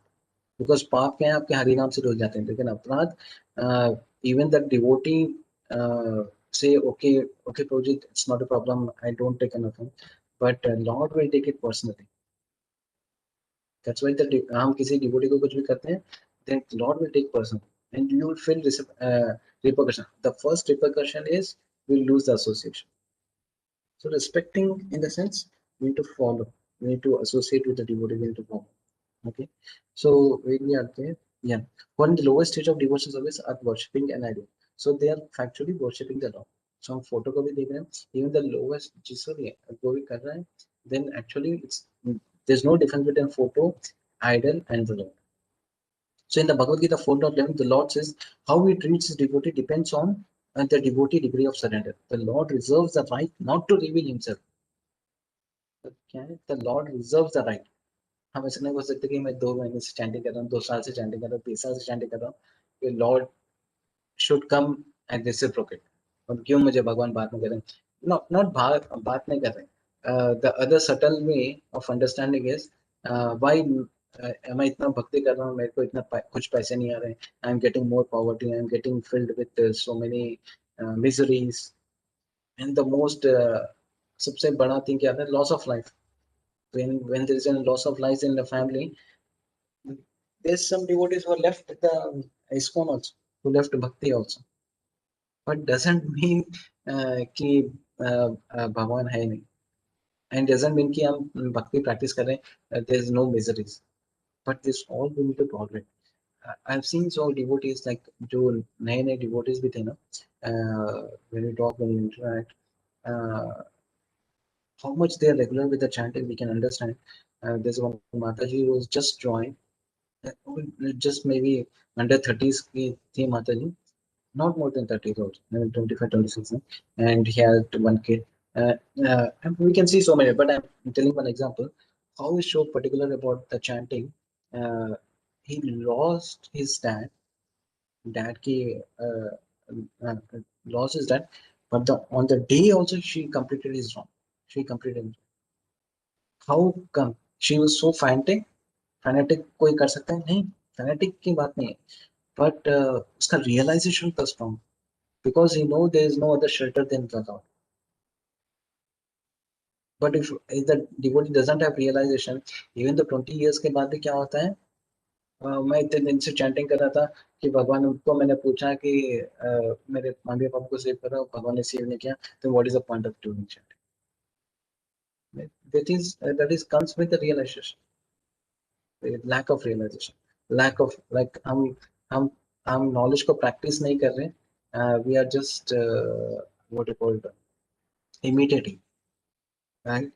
because पाप क्या है आपके हरि नाम से धुल जाते हैं, लेकिन अपराध even the devotee say okay, okay Prabhuji, it's not a problem, I don't take anything, but Lord will take it personally. That's why हम किसी devotee को कुछ भी करते हैं, then Lord will take personally, and you will feel repercussion. The first repercussion is we'll lose the association. So respecting in the sense we need to follow, we need to associate with the devotee, we need to follow. Okay, so when we are there, yeah, one the lowest stage of devotion service are worshipping an idol. So they are factually worshipping the Lord. So हम photo को भी देख रहे हैं, even the lowest जिसको भी वो भी कर रहा है, then actually it's there's no difference between photo, idol and the Lord. So in the Bhagavad Gita 4.11, the Lord says how he treats his devotee depends on the devotee degree of surrender. The Lord reserves the right not to reveal himself. Okay? The Lord reserves the right. हम ऐसा नहीं बोल सकते कि मैं 2 महीने से chanting कर रहा हूँ, 2 साल से चैंटिंग कर रहा हूँ, 20 साल से चैंटिंग कर रहा हूँ, कि Lord should come and reciprocate, और क्यों मुझे भगवान बात नहीं कर रहे हैं? नॉट बात नहीं कर रहे। The other subtle way of understanding is why मैं इतना भक्ति कर रहा हूँ, मेरे को इतना कुछ पैसे नहीं आ रहे हैं, I am getting more poverty, I am getting filled with so many miseries, and the most सबसे बड़ा थिंग क्या है? Loss of life. When there is a loss of life in the family, there's some devotees who are left the ISKCON also, who left Bhakti also. But doesn't mean कि भगवान है नहीं, and doesn't mean कि हम भक्ति practice कर रहे हैं, there is no miseries. But this all we need to tolerate. I've seen so devotees like जो नए devotees भी थे ना, when we talk, when we interact, how much they are regular with the chanting, we can understand. There's one Mataji who was just joined, just maybe under 30s की थी Mataji, not more than 30 years, maybe 25, 26, and he had one kid. And we can see so many, but I'm telling one example. How is so particular about the chanting? He lost his dad. Dad ki lost his dad, but on the day also she completed his wrong. She completed. How come? She was so fanatic. Fanatic कोई कर सकता है? नहीं, fanatic की बात नहीं है. But उसका realization was strong, because he know there is no other shelter than the Lord. But if the devotee doesn't have realization, even the 20 years के बाद भी क्या होता है? मैं इतने दिन से चैंटिंग कर रहा था कि भगवान, उनको मैंने पूछा कि मेरे मम्मी पापा को सेव करो, भगवान ने सेव नहीं किया, तो what is the point of doing chanting? that is comes with the realization, lack of realization, lack of like हम knowledge को practice नहीं कर रहे, we are just what you call imitating, right?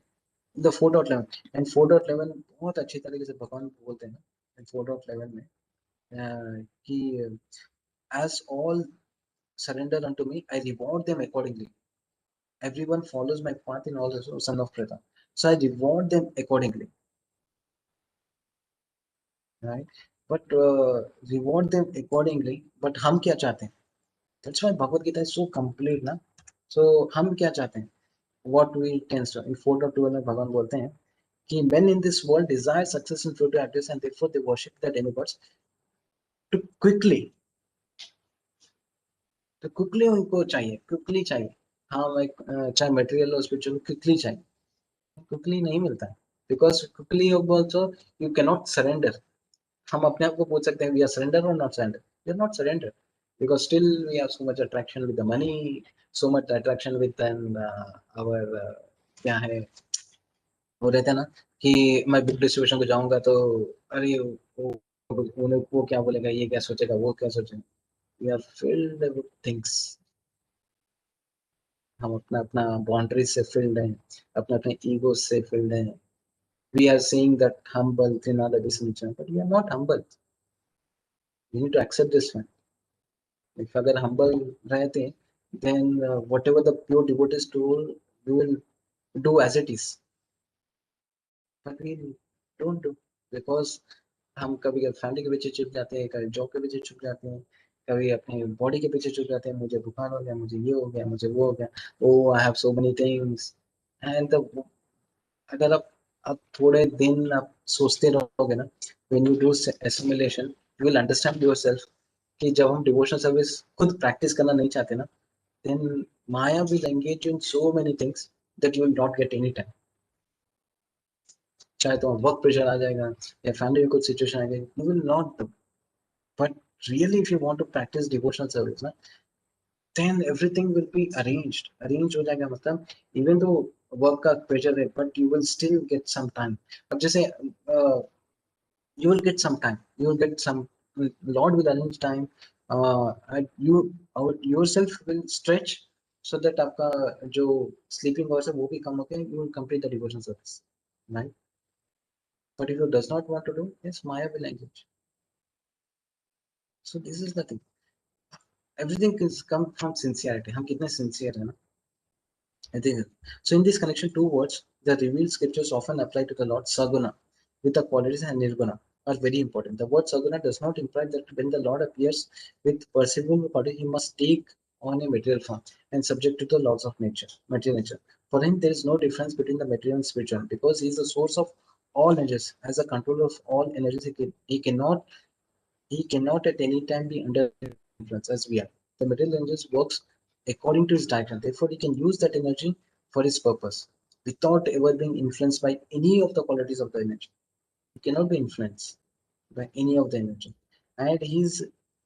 The 4.11 and 4.11 बहुत अच्छी तरीके से भगवान बोलते हैं ना 4.11 में कि as all surrender unto me, I reward them accordingly. Everyone follows my path in all the son of Preta, so I reward them accordingly, right? But reward them accordingly. But हम क्या चाहते हैं? That's why Bhagavad Gita is so complete ना. So हम क्या चाहते हैं? What we can say in 4.12 में भगवान बोलते हैं कि men in this world desire success in future activities and therefore they worship the demigods to quickly. तो quickly उनको चाहिए, quickly चाहिए. हाँ, मैं चाहे material और spiritual quickly चाहिए. Quickly नहीं मिलता है, because quickly also you cannot surrender. हम अपने आप को पूछ सकते हैं we are surrender or not surrender? We are not surrender, because still we have so much attraction with the money, so much attraction with our क्या है वो रहता है ना कि मैं बुक डिस्ट्रीब्यूशन को जाऊंगा तो अरे वो क्या बोलेगा, ये क्या सोचेगा, वो क्या सोचेगा. We are filled with things. हम अपना अपना बाउंड्री से filled हैं, अपने अपने ego से filled हैं. We are saying that humble, Trinada Visancha, but we are not humble. We need to accept this one. If अगर humble रहते, then whatever the pure devotees told, we will do as it is. But we don't do, because हम कभी family के पीछे छुप जाते हैं, कभी जॉब के पीछे छुप जाते हैं, कभी अपने बॉडी के पीछे छुप जाते हैं. मुझे बुखार हो गया, मुझे ये हो गया, मुझे वो हो गया. Oh, I have so many things. And अगर आप थोड़े दिन आप सोचते रहोगे ना, when you do assimilation, you will understand yourself कि जब हम डिवोशनल सर्विस खुद प्रैक्टिस करना नहीं चाहते ना, then Maya will engage you in so many things that you will not get any time. चाहे तो वर्क प्रेशर आ जाएगा या फैमिली में कुछ सिचुएशन आ गई, you will not do. But really, if you want to practice devotional service, na, then everything will be arranged. Arranged हो जाएगा मतलब, even though work का pressure है, but you will still get some time. अब जैसे you will get some time. You will get some. Lord will arrange time. And you yourself will stretch so that आपका जो sleeping hours है वो भी कम होके you will complete the devotional service, right? But if you does not want to do, yes, Maya will engage. So this is the thing. Everything is come from sincerity. हम कितने sincere हैं ना? I think so. In this connection, two words the revealed scriptures often apply to the Lord Saguna, with the qualities, and Nirguna are very important. The word Saguna does not imply that when the Lord appears with perceivable quality, he must take on a material form and subject to the laws of nature, material nature. For him, there is no difference between the material and spiritual, because he is the source of all energies. As a controller of all energies, he cannot at any time be under influence as we are. The material energy works according to his direction. Therefore, he can use that energy for his purpose without ever being influenced by any of the qualities of the energy. He cannot be influenced by any of the energy. And he's,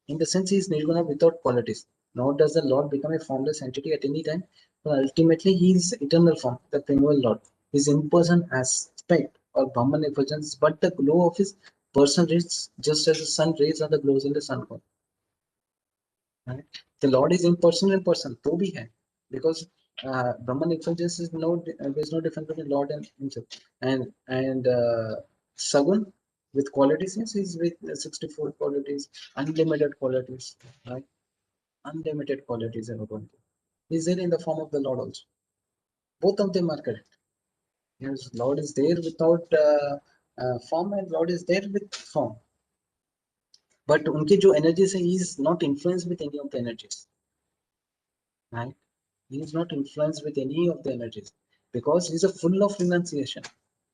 in the sense, he is nirguna without qualities. Nor does the Lord become a formless entity at any time, but ultimately he is eternal form, the primeval Lord. His in-person aspect or Brahman effulgence, but the glow of his person rays, just as the sun rays are the glows in the sun god. Right? The Lord is impersonal in person, तो भी है, because Brahman effulgence is there's no difference between Lord and himself. And Sagun with qualities, yes, he's with 64 qualities, unlimited qualities, right? Unlimited qualities are going. He's there in the form of the Lord also. Both of them are correct. Yes, Lord is there without form, and Lord is there with form. But उनकी जो energies है, he is not influenced with any of the energies, right? He is not influenced with any of the energies because he is a full of renunciation.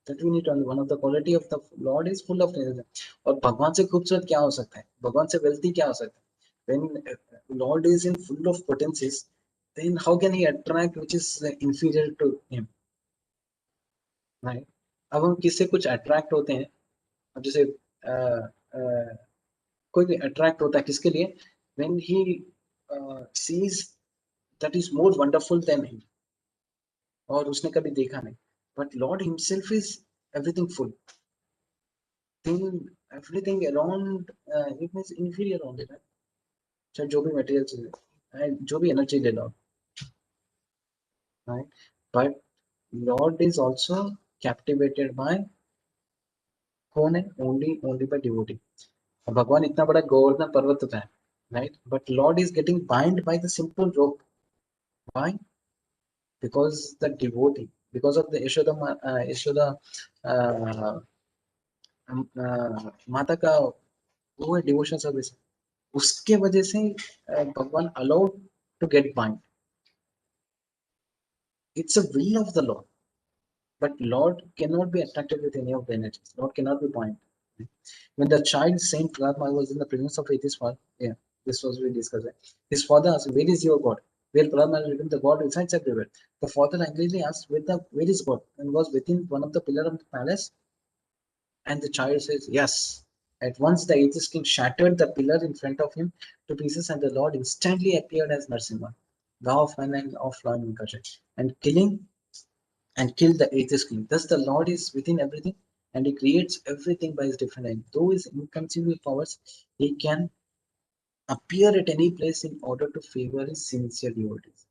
That we need to understand. One of the quality of the Lord is full of renunciation. और भगवान से खूबसूरत क्या हो सकता है? भगवान से wealthy क्या हो सकता है? When Lord is in full of potencies, then how can he attract which is inferior to him, right? अब हम किससे कुछ attract होते हैं, अब जैसे कोई भी attract होता है किसके लिए? When he sees that is more wonderful than him, और उसने कभी देखा नहीं. But Lord himself is everything full. Then everything around it is inferior only, right? चाहे जो भी materials है, जो भी energy ले लो, right? But Lord is also captivated by कौन है? Only by devotee. अब भगवान इतना बड़ा गोवर्धन पर्वत होता है, right? But Lord is getting bind by the simple rope. Why? Because the devotee, because of the Yashoda माता का वो है डिवोशन सर्विस, उसके वजह से Bhagwan allowed to get bind. It's a will of the lord, but Lord cannot be attracted with any of the energies. Lord cannot be bind. When the child Saint Prahlad was in the presence of atheist father, yeah, this was we discussed. His father asked, "Where is your God?" Where Prahlad written, the God resides everywhere. The father angrily asked, "Where is God?" And was within one of the pillars of the palace. And the child says, "Yes." At once the atheist king shattered the pillar in front of him to pieces, and the Lord instantly appeared as Narsimha, thou of man and of law and and killed the atheist king. Thus the Lord is within everything, and he creates everything by his different end. Though his inconceivable powers, he can appear at any place in order to favor his sincere devotees.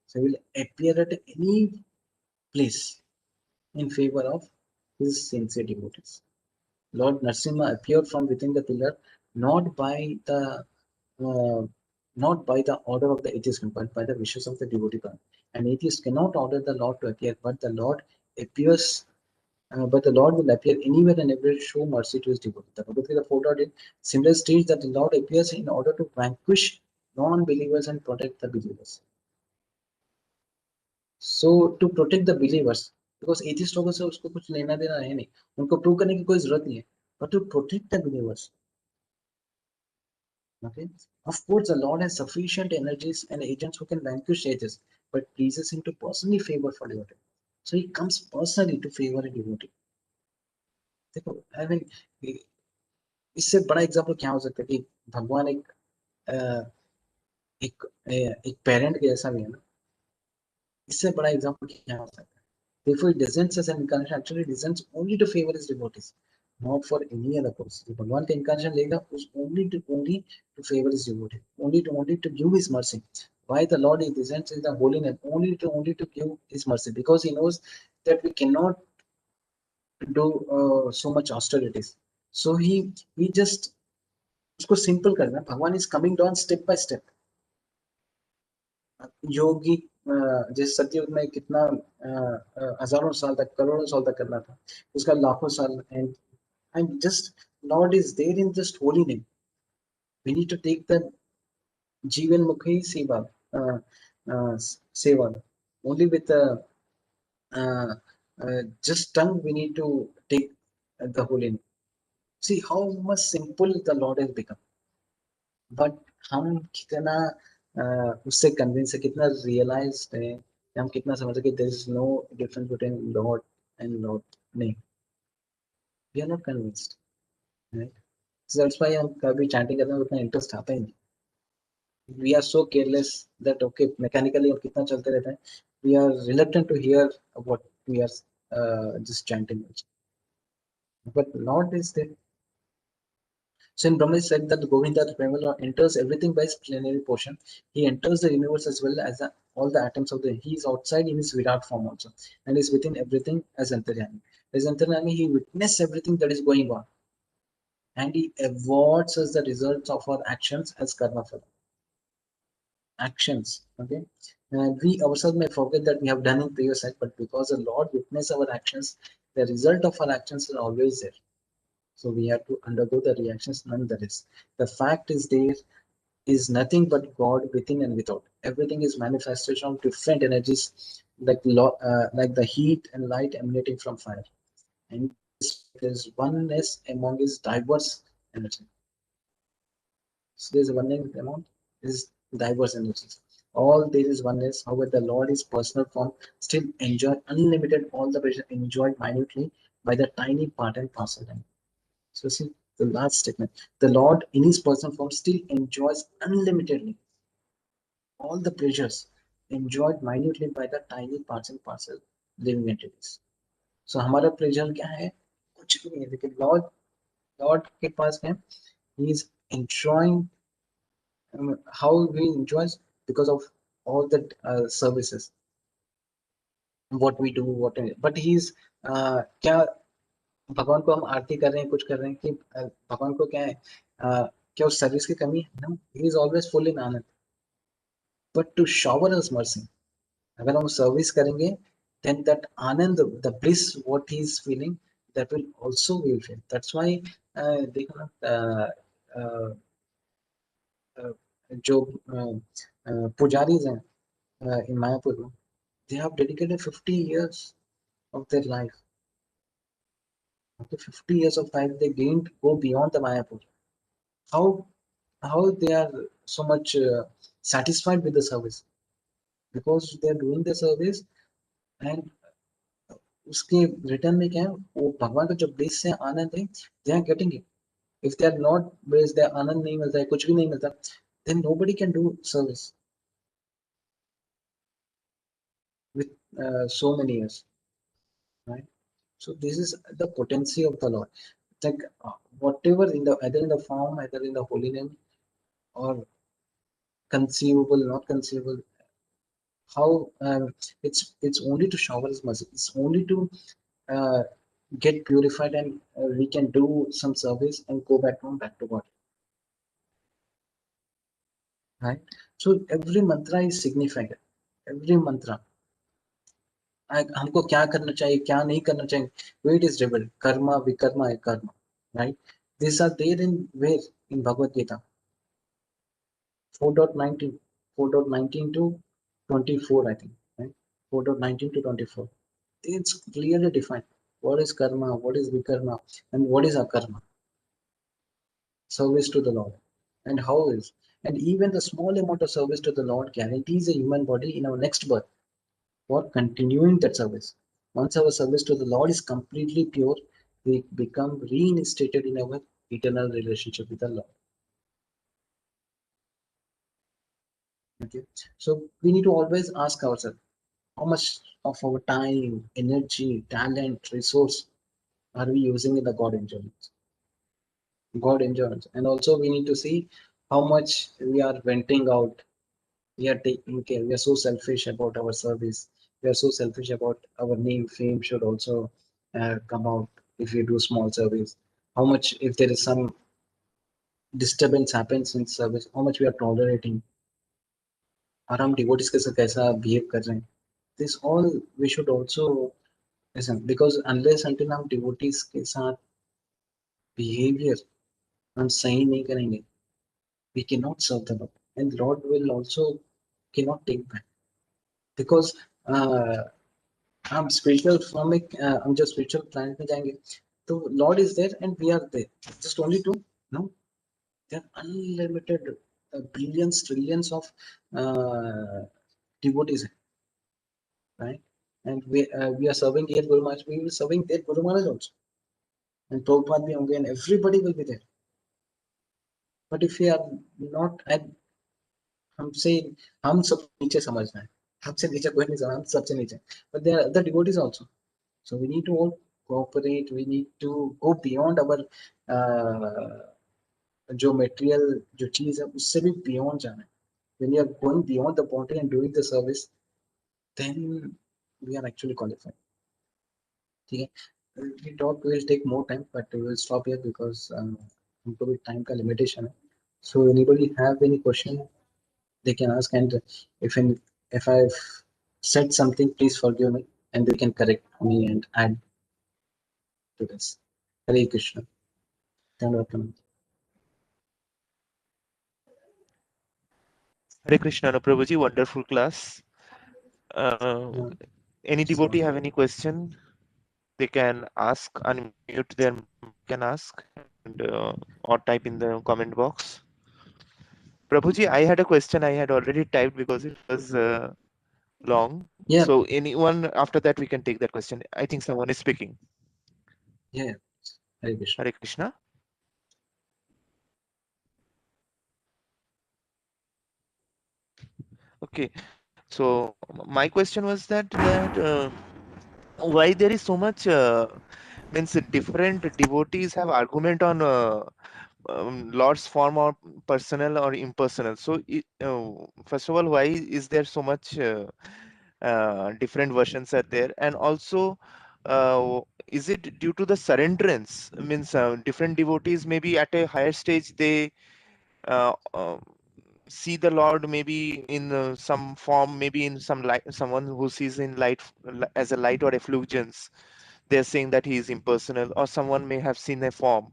So he will appear at any place in favor of his sincere devotees. Lord Narasimha appeared from within the pillar, not by the uh, not by the order of the atheist, but by the wishes of the devotee. An atheist cannot order the Lord to appear, but the Lord appears. But the Lord will appear anywhere and everywhere to show mercy to his devotee. The Bhagavad Gita 4.8 similarly states that the Lord appears in order to vanquish non-believers and protect the believers. So to protect the believers, because atheist लोगों से उसको कुछ लेना देना है नहीं, उनको prove करने की कोई जरूरत नहीं है, but to protect the believers. Okay, of course the Lord has sufficient energies and agents who can vanquish atheists, but pleases him to personally favor for devotee. So he comes personally to favor a devotee. देखो, I mean, इससे बड़ा example क्या हो सकता है कि भगवान एक पेरेंट के जैसा भी है ना, इससे बड़ा एग्जाम्पल क्या हो सकता है? Therefore, he descends as an incarnation, actually descends only to favor his devotees, not for any other purpose. जो भगवान का incarnation लेगा, उस only to favor his devotee, only to give his mercy. Why the Lord is descends in the holy name? Only to give his mercy, because he knows that we cannot do so much austerities. So he just उसको simple करना. भगवान is coming down step by step. योगी जैसे सतयुग में कितना हजारों साल तक, करोड़ों साल तक करना था, उसका लाखों साल. And just Lord is there in just holy name. We need to take the जीवन मुखी सेवा, सेवा only with just tongue we need to take the holy name. See how much simple the Lord has become. But हम कितना उससे convince है, कितना realised है, हम कितना समझ कि there is no difference between lord and lord. नहीं, we are not convinced, right? So that's why हम कभी चैंटिंग करने में उतना इंटरेस्ट आता ही नहीं. We are so careless that okay mechanically हम कितना चलते रहते हैं, we are reluctant to hear what we are just chanting. But lord is there. So in Brahma said that Govinda, the Prema, enters everything by his plenary portion. He enters the universe as well as all the atoms of the. He is outside in his Virat form also, and is within everything as Antaryami. As Antaryami, he witnesses everything that is going on, and he awards us the results of our actions as karma phala. Actions, okay. We ourselves may forget that we have done in previous life, but because the Lord witnesses our actions, the result of our actions is always there. So we have to undergo the reactions nonetheless. The fact is there is nothing but God within and without. Everything is manifestation of different energies, like the heat and light emanating from fire. And there is oneness among his diverse energy. So there is oneness among his diverse energies. All there is oneness. However, the Lord is personal form still enjoy unlimited all the pleasure enjoyed minutely by the tiny part and parcel. So see the last statement. The Lord in his personal form still enjoys unlimitedly all the pleasures enjoyed minutely by the tiny parts and parcel living entities. So हमारा pleasure क्या है? कुछ भी नहीं है. लेकिन Lord के पास है. He is enjoying how we enjoys because of all the services, what we do, but he is क्या भगवान को हम आरती कर रहे हैं, कुछ कर रहे हैं कि भगवान को क्या है, क्या उस सर्विस की कमी है? No, he is always full in Anand. But to shower us mercy, अगर हम सर्विस करेंगे, then that Anand, the bliss what he is feeling, that will also will feel. That's why देखो ना, जो पुजारीज हैं in Mayapur, they have dedicated 50 years of their life. After 50 years of life, they didn't go beyond the Mayapur. How they are so much satisfied with the service, because they are doing the service, and उसके return में क्या है, वो भगवान का जो bliss से आनंद है, they are getting it. If they are not bliss, their आनंद नहीं मिलता है, कुछ भी नहीं मिलता, then nobody can do service with so many years, right? So this is the potency of the Lord. Like whatever in the either in the form, either in the holy name, or conceivable, not conceivable, How it's only to shower His mercy. It's only to get purified, and we can do some service and go back home, back to God. Right? So every mantra is significant. Every mantra. हमको क्या करना चाहिए, क्या नहीं करना चाहिए. Where it is revealed. Karma, vikarma, akarma. Right? These are there in where? In Bhagavad Gita. 4.19. 4.19 to 24, I think. Right? 4.19 to 24. It's clearly defined. What is karma, what is vikarma, and what is akarma. Service to the Lord. And how is. And even the small amount of service to the Lord guarantees a human body in our next birth for continuing that service. Once our service to the Lord is completely pure, we become reinstated in our eternal relationship with the Lord. Okay. So we need to always ask ourselves, how much of our time, energy, talent, resource are we using in the God endurance? God endurance. And also we need to see how much we are venting out. We are taking care. We are so selfish about our service. We are so selfish about our name, fame should also come out if we do small service. How much, if there is some disturbance happens in service, how much we are tolerating. और हम devotees के साथ कैसा behave कर रहे हैं. This all we should also listen, because unless until हम devotees के साथ behavior हम सही नहीं करेंगे, we cannot serve the Lord, and Lord will also cannot take back, because हम spiritual from एक हम जब spiritual planet में जाएंगे, तो Lord is there and we are there, just only to no, there are unlimited billions, trillions of devotees, right? And we are serving here Guru Maharaj, we will be serving there Guru Maharaj also, and Prabhupada bhi honge, and everybody will be there. But if we are not, and हमसे हम सब नीचे समझना है, हमसे नीचे कोई नहीं समझ, हम सबसे नीचे. But there are other devotees also, so we need to all cooperate. We need to go beyond our जो material जो चीज है उससे भी beyond जाना है. When you are going beyond the boundary and doing the service, then we are actually qualified. ठीक है. We talk will take more time, but we will stop here because हमको भी time का limitation है. So anybody have any question, they can ask, and if I've said something, please forgive me, and they can correct me and add to this. Hare Krishna. Welcome. Hare Krishna, Prabhuji, wonderful class. Any devotee have any question? They can ask, unmute their mic, can ask, and, or type in the comment box. Prabhuji, I had a question I had already typed because it was long. Yeah. So anyone after that we can take that question. I think someone is speaking. Yeah. Hare Krishna. Hare Krishna. Okay. So my question was that why there is so much means different devotees have argument on Lord's form or personal or impersonal. So first of all, why is there so much different versions are there? And also, is it due to the surrenderance? Means different devotees maybe at a higher stage they uh, uh, see the Lord maybe in some form, maybe in some light, someone who sees in light as a light or effulgence. They're saying that he is impersonal, or someone may have seen a form.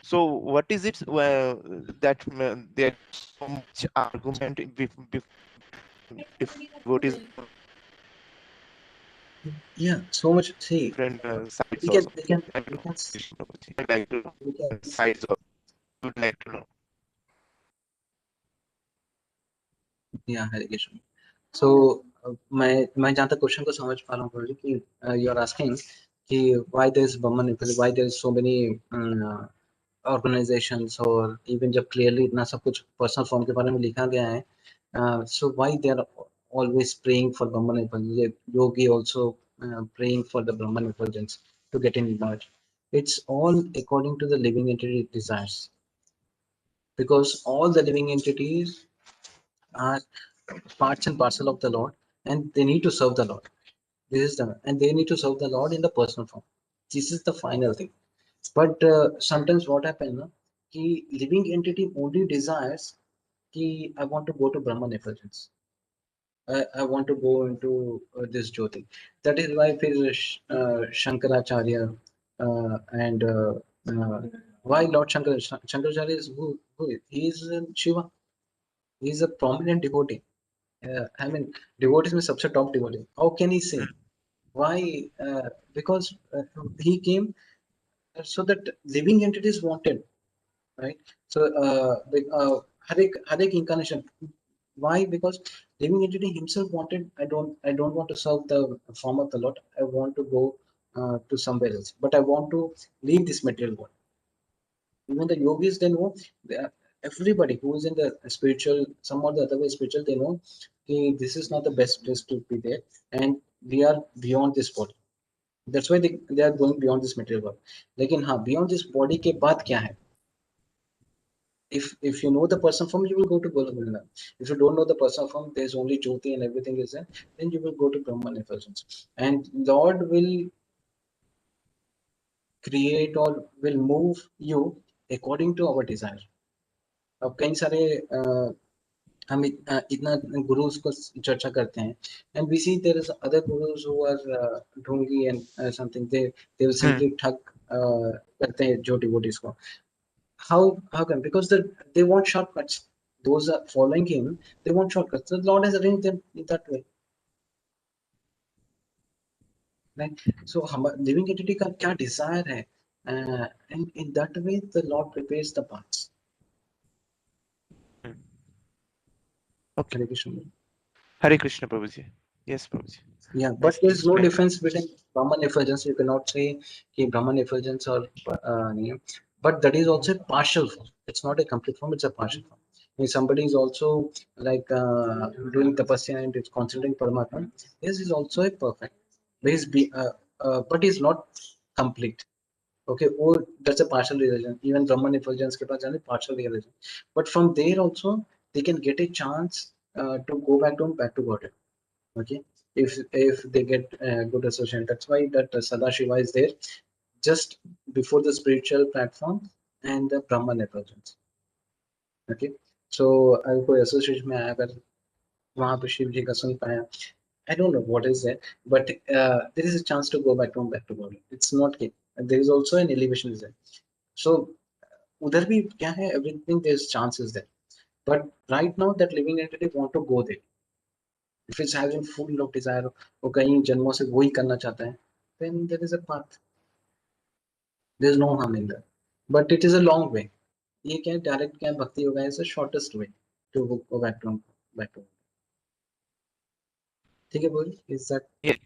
So what is it that there's so much argument devotees Yeah. So much. See, different sides we can also? we can Like to we know. can I'd like to know we can. sides of. Would like to know. Yeah. Hare Krishna. So मैं जहाँ तक question को समझ पा रहा हूँ प्रभु जी, कि you are asking कि why there is Brahman, why there is so many organizations, और even जब clearly इतना सब कुछ personal form के बारे में लिखा गया है, so why they are always praying for Brahman effulgence, yogi also praying for the Brahman effulgence to get in merge. It's all according to the living entity desires, because all the living entities are parts and parcel of the Lord, and they need to serve the Lord. This is the, and they need to serve the Lord in the personal form. This is the final thing. But sometimes what happens, na, कि living entity only desires कि I want to go to Brahman effulgence. I want to go into this Jyoti. That is why Shankaracharya and why Lord Shankaracharya is who is? He is Shiva. He is a prominent devotee. I mean, devotees में सबसे top devotee. How can he say? Why? Because he came so that living entities wanted, right? So Hare incarnation. Why? Because living entity himself wanted. I don't want to serve the form of the Lord. I want to go to somewhere else. But I want to leave this material world. Even the yogis, they know. Everybody who is in the spiritual, some or the other way spiritual, they know. This is not the best place to be there, and we are beyond this body. That's why they are going beyond this material world. लेकिन हाँ, beyond this body के बाद क्या है? If you know the person form, you will go to Golomilla. If you don't know the person form, there's only Jyoti and everything is there, then you will go to Brahman effulgence. And Lord will create or will move you according to our desire. अब कई सारे हम इतना गुरुज को चर्चा करते हैं, and we see there is other gurus who are ढोंगी and something they will simply ठग करते हैं जो devotees को. How come? Because they want shortcuts. Those are following him, they want shortcuts. The Lord has arranged them in that way, right? So living entity का क्या desire है, and in that way the Lord prepares the paths. Okay. Hare Krishna. Hare Krishna, Prabhuji. Yes, Prabhuji. Yeah, but Nicely there's no explained. difference between Brahman effulgence. You cannot say कि Brahman effulgence or नहीं. But that is also a partial form. It's not a complete form. It's a partial form. If somebody is also like doing tapasya and is concentrating Paramatma, yes, is also a perfect. But he's not complete. Okay, or that's a partial realization. Even Brahman effulgence के पास जाने partial realization. But from there also they can get a chance to go back to God. Okay, if they get good association, that's why that Sadashiva is there just before the spiritual platform and the Brahman effulgence. Okay, so अगर कोई association में आया, अगर वहाँ पे शिव जी का सुन पाया, I don't know what is there, but there is a chance to go back to God. It's not it. There is also an elevation is there. So उधर भी क्या है, everything there's chances there. But right now that living entity want to go there. If it's having full of desire, वो कई जन्मों से वही करना चाहता है, then there is a path. There's no harm in that. But it is a long way. ये क्या डायरेक्ट क्या भक्ति होगा, is the shortest way to go back to. ठीक है बोल, is that? Yeah.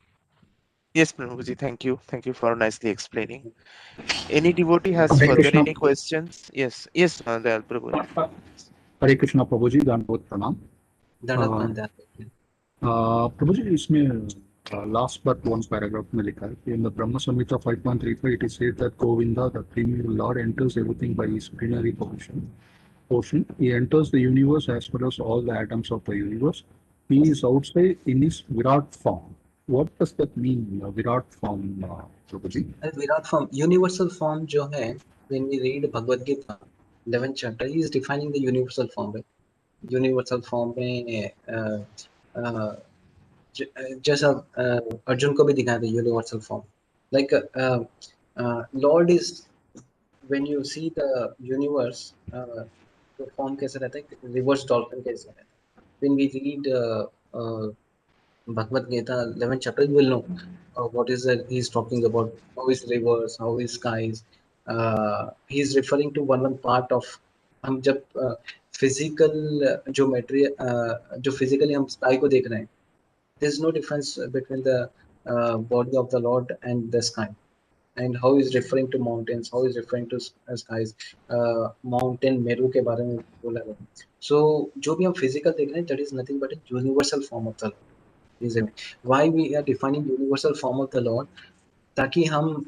Yes, Prabhuji. Thank you. Thank you for nicely explaining. Any devotee has Hare further Krishna. any questions? Yes. Yes, Dayal Prabhu. हरे कृष्णा प्रभु जी, दंडवत प्रणाम। दंडवत प्रणाम। प्रभु जी, इसमें last but one paragraph में लिखा है कि in the Brahma Samhita 5.35 it is said that Govinda the premier lord enters everything by his plenary portion. He enters the universe as well as all the atoms of the universe. He is outside in his Virat form. What does that mean, Virat form, Prabhuji? Virat form, universal form जो है, when we read Bhagavad Gita 11th chapter, he is defining the universal form. Right? Universal form में जैसा अर्जुन को भी दिखाया था universal form. Like Lord is, when you see the universe, the form कैसा रहता है, reverse dolphin कैसा रहता है. When we read Bhagavad Gita 11th chapter, you will know what is that he's talking about, how is rivers, how is skies. He is referring to one part of, हम जब physical geometry, जो physically हम sky को देख रहे हैं, there is no difference between the body of the Lord and the sky. And how is referring to mountains, how is referring to skies. Mountain Meru के बारे में बोला गया. So जो भी हम physical देख रहे हैं, that is nothing but a universal form of the Lord. Why we are defining universal form of the Lord, ताकि हम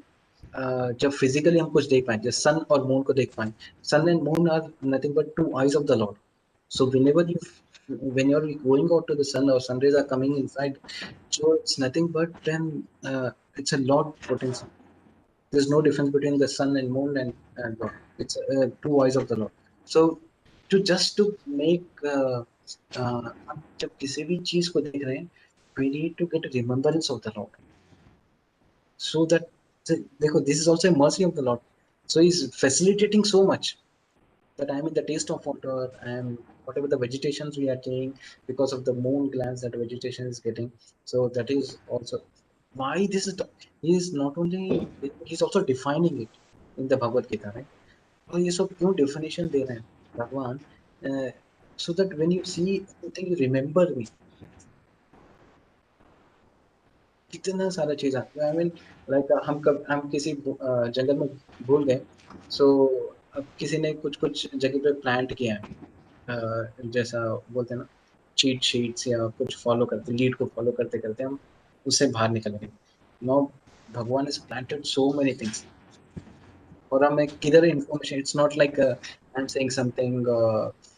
जब physically हम कुछ देख पाए, जैसे sun और moon को देख पाए. Sun and moon are nothing but two eyes of the Lord. So whenever you when you're going out to the sun or sun rays are coming inside, so it's nothing but then it's a Lord potency. There's no difference between the sun and moon and God. It's two eyes of the Lord. So to make हम जब किसी भी चीज को देख रहे हैं, we need to get a remembrance of the Lord, so that देखो, this is also a mercy of the Lord. So he's facilitating so much that I'm in the taste of water, and whatever the vegetations we are taking because of the moon glance that vegetation is getting. So that is also why this is. He is not only, he's also defining it in the Bhagavad Gita, right? और ये सब क्यों definition दे रहे हैं भगवान, so that when you see anything you remember me. कितना सारा चीज आता है, आई मीन लाइक हम किसी जंगल में भूल गए, सो अब किसी ने कुछ कुछ जगह पे प्लांट किया है, जैसा बोलते हैं ना, चीट शीट्स या कुछ फॉलो करते, लीड को फॉलो करते करते हम उससे बाहर निकलेंगे. नाउ भगवान is planted so many things, और हमें किधर information, it's not like I am saying something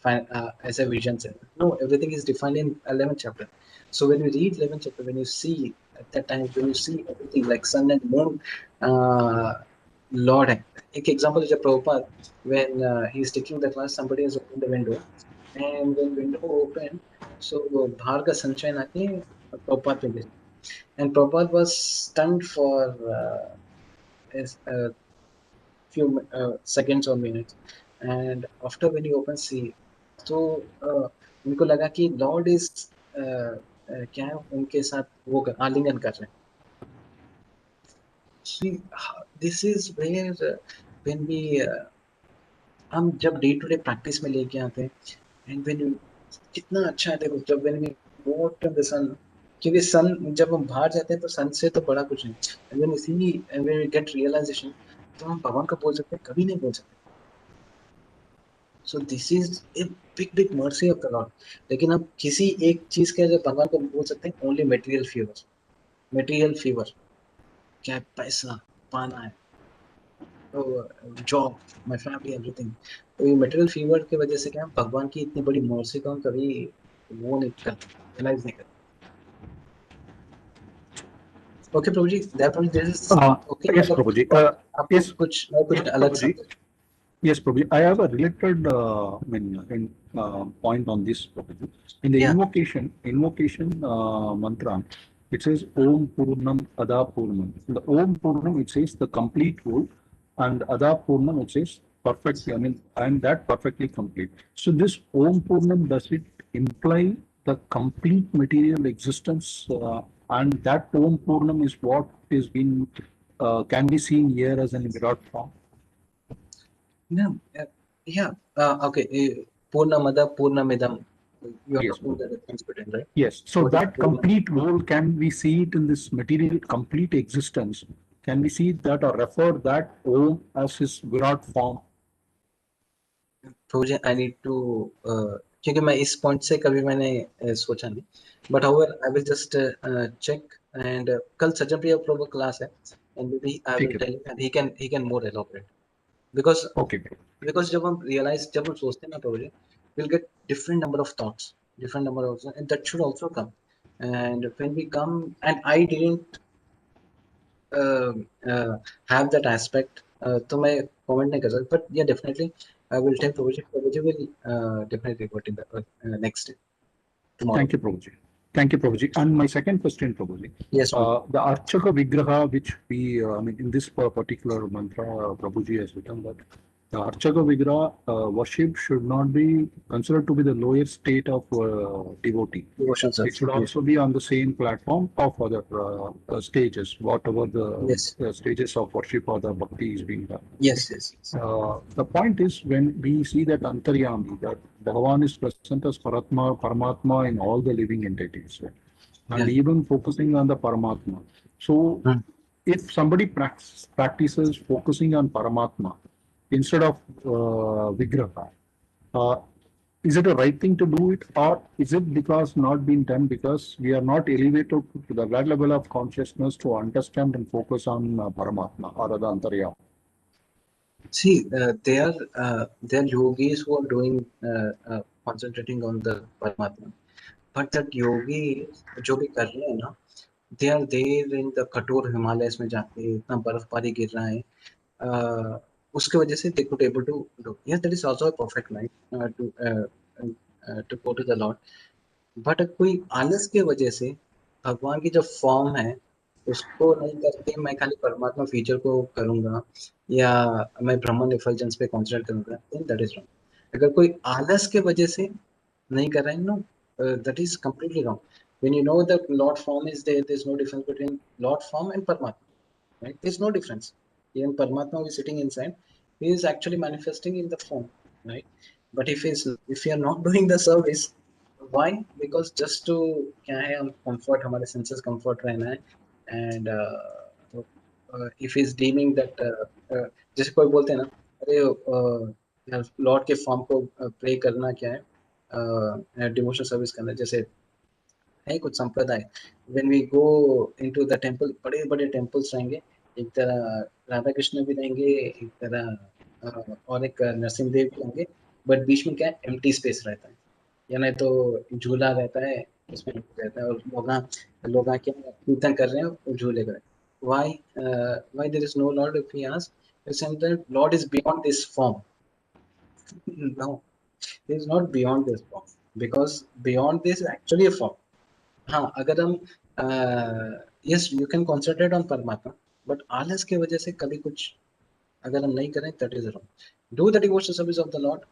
as a vision set. No, everything is defined in 11th chapter. So when you read 11th chapter, when you see at that time, when you see everything like sun and moon, Lord, एक example is Prabhupada, when he is taking the class, somebody has opened the window, and when window opened, so बाहर का sunshine आके Prabhupada पे गिरा, and Prabhupada was stunned for a few seconds or minutes, and after when you open see, तो उनको लगा कि Lord is क्या है, उनके साथ वो आलिंगन कर रहे हैं. This is where when we हम जब डे टू डे प्रैक्टिस में लेके आते हैं, एंड व्हेन यू, कितना अच्छा है देखो, जब when we go out in the sun, क्योंकि सन जब हम बाहर जाते हैं तो सन से तो बड़ा कुछ नहीं, and when we see and when we get realisation, तो हम भगवान को बोल सकते हैं, कभी नहीं बोल सकते. So this is a big mercy of the Lord. लेकिन हम किसी एक चीज के जब भगवान को बोल सकते हैं, only material fever, क्या पैसा पाना है, तो जॉब, my family, everything. तो ये material fever की वजह से क्या, भगवान की इतनी बड़ी mercy को हम कभी वो नहीं करते, realize नहीं करते. Okay, Prabhu ji, that was this is okay. Yes, Prabhuji. आपको Yes, कुछ अलग समझे? Yes, Prabhuji. I have a related point on this, Prabhuji. In the Yeah. invocation mantra, it says Om Purnam Ada Purnam. In the Om Purnam, it says the complete whole, and Ada Purnam, it says perfectly. I mean, and that perfectly complete. So this Om Purnam, does it imply the complete material existence? And that Om Purnam is what is being can be seen here as an Virat form. No, yeah. Okay. Purnamada Purnamidam. You have Yes. to put the difference between, right? Yes, so What is that Purnam? complete whole, can we see it in this material complete existence? Can we see that or refer that Om as his Virat form? Proje, I need to क्योंकि मैं इस point से कभी मैंने सोचा नहीं, but however I will just check, and कल Sajjan Priya Prabhu class है, and maybe I will tell and he can more elaborate, because Okay. जब हम रियलाइज, जब हम सोचते हैं ना प्रभु जी, we'll get different number of thoughts, and that should also come. And when we come, and I didn't have that aspect, तो मैं comment नहीं कर सकता, but yeah, definitely I will tell Prabhuji will definitely report in the next day, tomorrow. Thank you, Prabhuji. Thank you, Prabhuji. And my second question, Prabhuji. Yes, The Archaka Vigraha, which we, I mean, in this particular mantra, Prabhuji has written that the Archaka Vigraha worship should not be considered to be the lower state of devotee. devotion, sir. It should also be on the same platform of other stages, whatever the Yes. stages of worship or the bhakti is being done. Yes. The point is, when we see that Antaryami, that Bhagavan is present as Paramatma in all the living entities, right? And even focusing on the Paramatma. So, if somebody practices focusing on Paramatma instead of Vigraha, is it a right thing to do it, or is it because not being done because we are not elevated to the right level of consciousness to understand and focus on Paramatma or the Antaryama? See, they are yogis who are doing concentrating on the Paramatma. But that yogis जो भी कर रहे हैं ना, they are there in the कठोर Himalayas में जाके इतना बर्फबारी गिर रहा है, उसके वजह से they could able to do. Yes, that is also a perfect line to go to the Lord. But कोई आलस के वजह से भगवान की जो फॉर्म है उसको नहीं करके मैं खाली परमात्मा फीचर को करूंगा या मैं ब्रह्मन इफल्जेंस पे कॉन्सेंट्रेट करूंगा, दैट इज रॉन्ग. अगर कोई आलस के वजह से नहीं कर रहे हैं, no, that is completely wrong. When you know that lord form is there, there is no difference between lord form and Paramatma, right? There's no difference. Even Paramatma who is sitting inside, he is actually manifesting in the form, right? But if you are not doing the service, why? Because just to क्या है, हम comfort, हमारे senses comfort रहना है, and if he is deeming that जैसे कोई बोलते हैं ना, अरे लॉर्ड के फॉर्म को प्रे करना क्या है, डिवोशनल सर्विस करना, जैसे है कुछ संप्रदाय. When we go into the temple, बड़े बड़े टेंपल्स रहेंगे, एक तरह राधा कृष्ण भी रहेंगे, एक तरह और एक नरसिंह देव भी होंगे, बट बीच में क्या है, एम्प्टी स्पेस रहता है, या नहीं तो झूला रहता है, उसमें रहता है, और लोग क्या कीर्तन कर रहे हैं और झूले कर. why why there is no lord? If we ask, we say that lord is beyond this form. No, he is not beyond this form, because beyond this is actually a form. हाँ, अगर हम yes you can concentrate on परमात्मा, but आलस की वजह से कभी कुछ अगर हम नहीं करें, that is wrong. Do the devotional service of the Lord,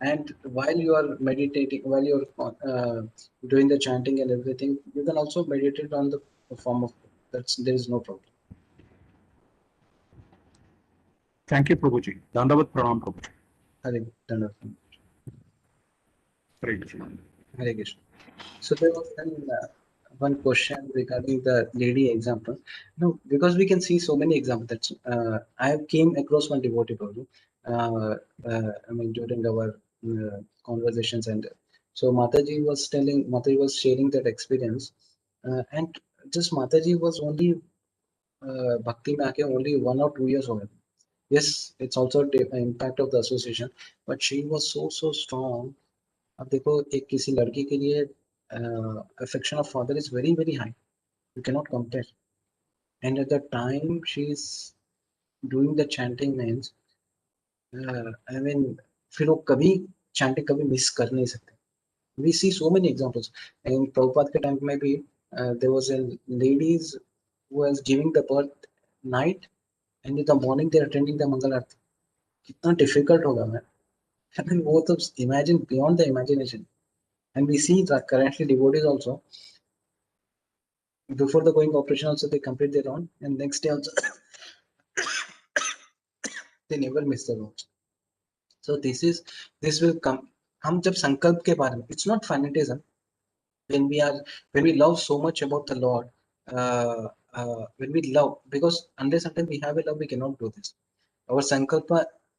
and while you are meditating, while you are doing the chanting and everything, you can also meditate on the form of God. That's, there is no problem. Thank you, Prabhuji. Dandavat Pranam, Prabhuji. Hare Krishna. Hare Krishna. Hare Krishna. So there was one question regarding the lady example. No, because we can see so many examples. That I have came across one devotee probably, I mean during our conversations, and so Mataji was sharing that experience, and just Mataji was only Bhakti में आके only 1 or 2 years old. Yes, it's also the impact of the association, but she was so strong. अब देखो, एक किसी लड़की के लिए affection of father is very very high. You cannot compare. And at the time she is doing the chanting means, I mean, फिर वो कभी chanting कभी miss कर नहीं सकते. We see so many examples. And Prabhupada के time में भी there was a ladies who was giving the birth night, and in the morning they are attending the Mangal Aarti. कितना difficult होगा man. I mean, वो तो imagine beyond the imagination. And we see that currently devotees also, before the going operation also they complete their own, and next day also they never miss the rounds. So this will come. हम जब संकल्प के बारे में, it's not fanatism. When we love so much about the Lord, when we love, because unless until we have a love, we cannot do this. Our संकल्प,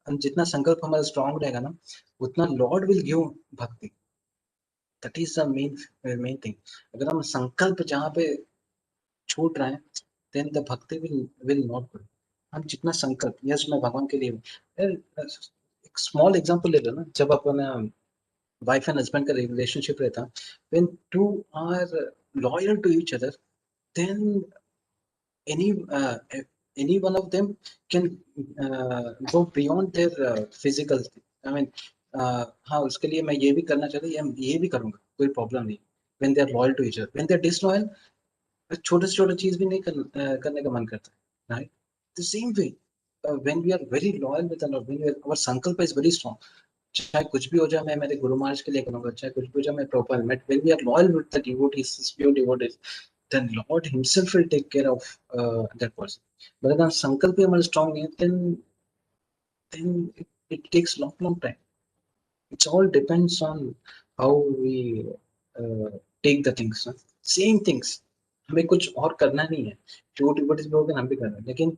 हम जितना संकल्प हमारा strong रहेगा ना, उतना Lord will give भक्ति. That is the main thing. अगर हम संकल्प जहाँ पे छूट रहा है, then the bhakti will not grow. हम जितना संकल्प, यस मैं भगवान के लिए, एक स्मॉल एग्जांपल ले लो ना, जब अपना वाइफ एंड हस्बैंड का रिलेशनशिप रहता, when two are loyal to each other, then any any one of them can go beyond their physical. I mean, हाँ उसके लिए मैं ये भी करना चाहता हूँ, ये भी करूँगा, कोई प्रॉब्लम नहीं. when they are loyal to each other, when they are disloyal, छोटे से छोटे चीज भी नहीं करने का मन करता है, right? The same way, when we are very loyal with Allah, when our sankalpa is very strong, चाहे कुछ भी हो जाए मैं मेरे गुरु महाराज के लिए करूंगा, चाहे कुछ भी हो जाए मैं proper, when we are loyal with the devotees, pure devotees, then Lord himself will take care of that person. But अगर संकल्प हमारा strong नहीं है, then it takes long time. It all depends on how we take the things. Same things. हमें कुछ और करना नहीं है, जो डिवोटीज लोग हैं हम भी कर रहे हैं, लेकिन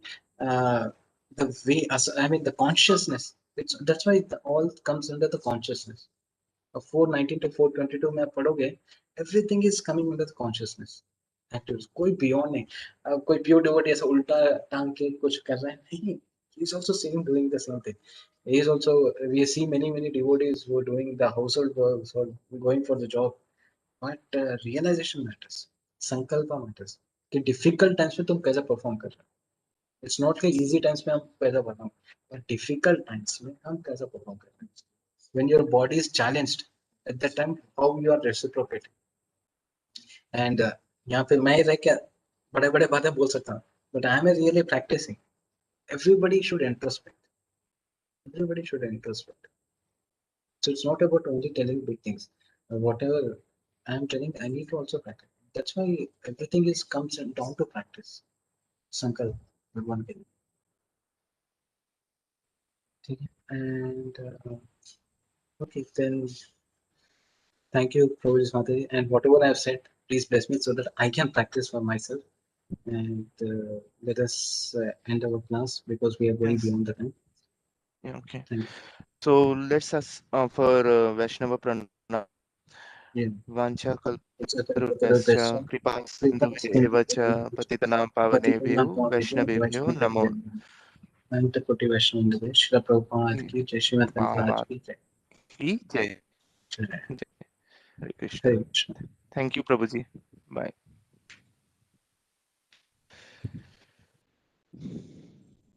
the way, I mean the consciousness, that's why it all comes under the consciousness. 419 to 422 में आप पढ़ोगे, everything is coming under the consciousness activities. कोई beyond नहीं, कोई प्योर डिवोटी ऐसा उल्टा टांग के कुछ कर रहा है नहीं, He's also same doing the same thing. He is also, we see many devotees who are doing the household works or going for the job, but realization matters, संकल्प matters कि difficult times में तुम कैसा perform कर रहे हो. It's not कि easy times में हम कैसा perform, but difficult times में हम कैसा perform कर रहे हैं. When your body is challenged, at that time how you are reciprocating. And यहाँ पे मैं रह के बड़े बातें बोल सकता हूँ, but I am really practicing. Everybody should introspect. Everybody should introspect. So it's not about only telling big things. Whatever I am telling, I need to also practice. That's why everything is comes down to practice. Sankalp, Bhagwan के लिए. ठीक है? And okay, then thank you, Prabhuji Mataji. And whatever I have said, please bless me so that I can practice for myself. And let us end our class because we are going Yes. beyond the time. Yeah, okay. Thank you. So let's us for Vaishnava Pranam. Yeah. Vancha It's a kalparupascha kripa sindhubhyev cha patitanam pavanebhyo vaishnavebhyo namo And the Koti Vaishnava Shri Prabhupada ki Jai, Srimad Maharaj ki Jai. ki jai. Jai. Hare Krishna. Hare Krishna. Thank you, Prabhuji. Bye.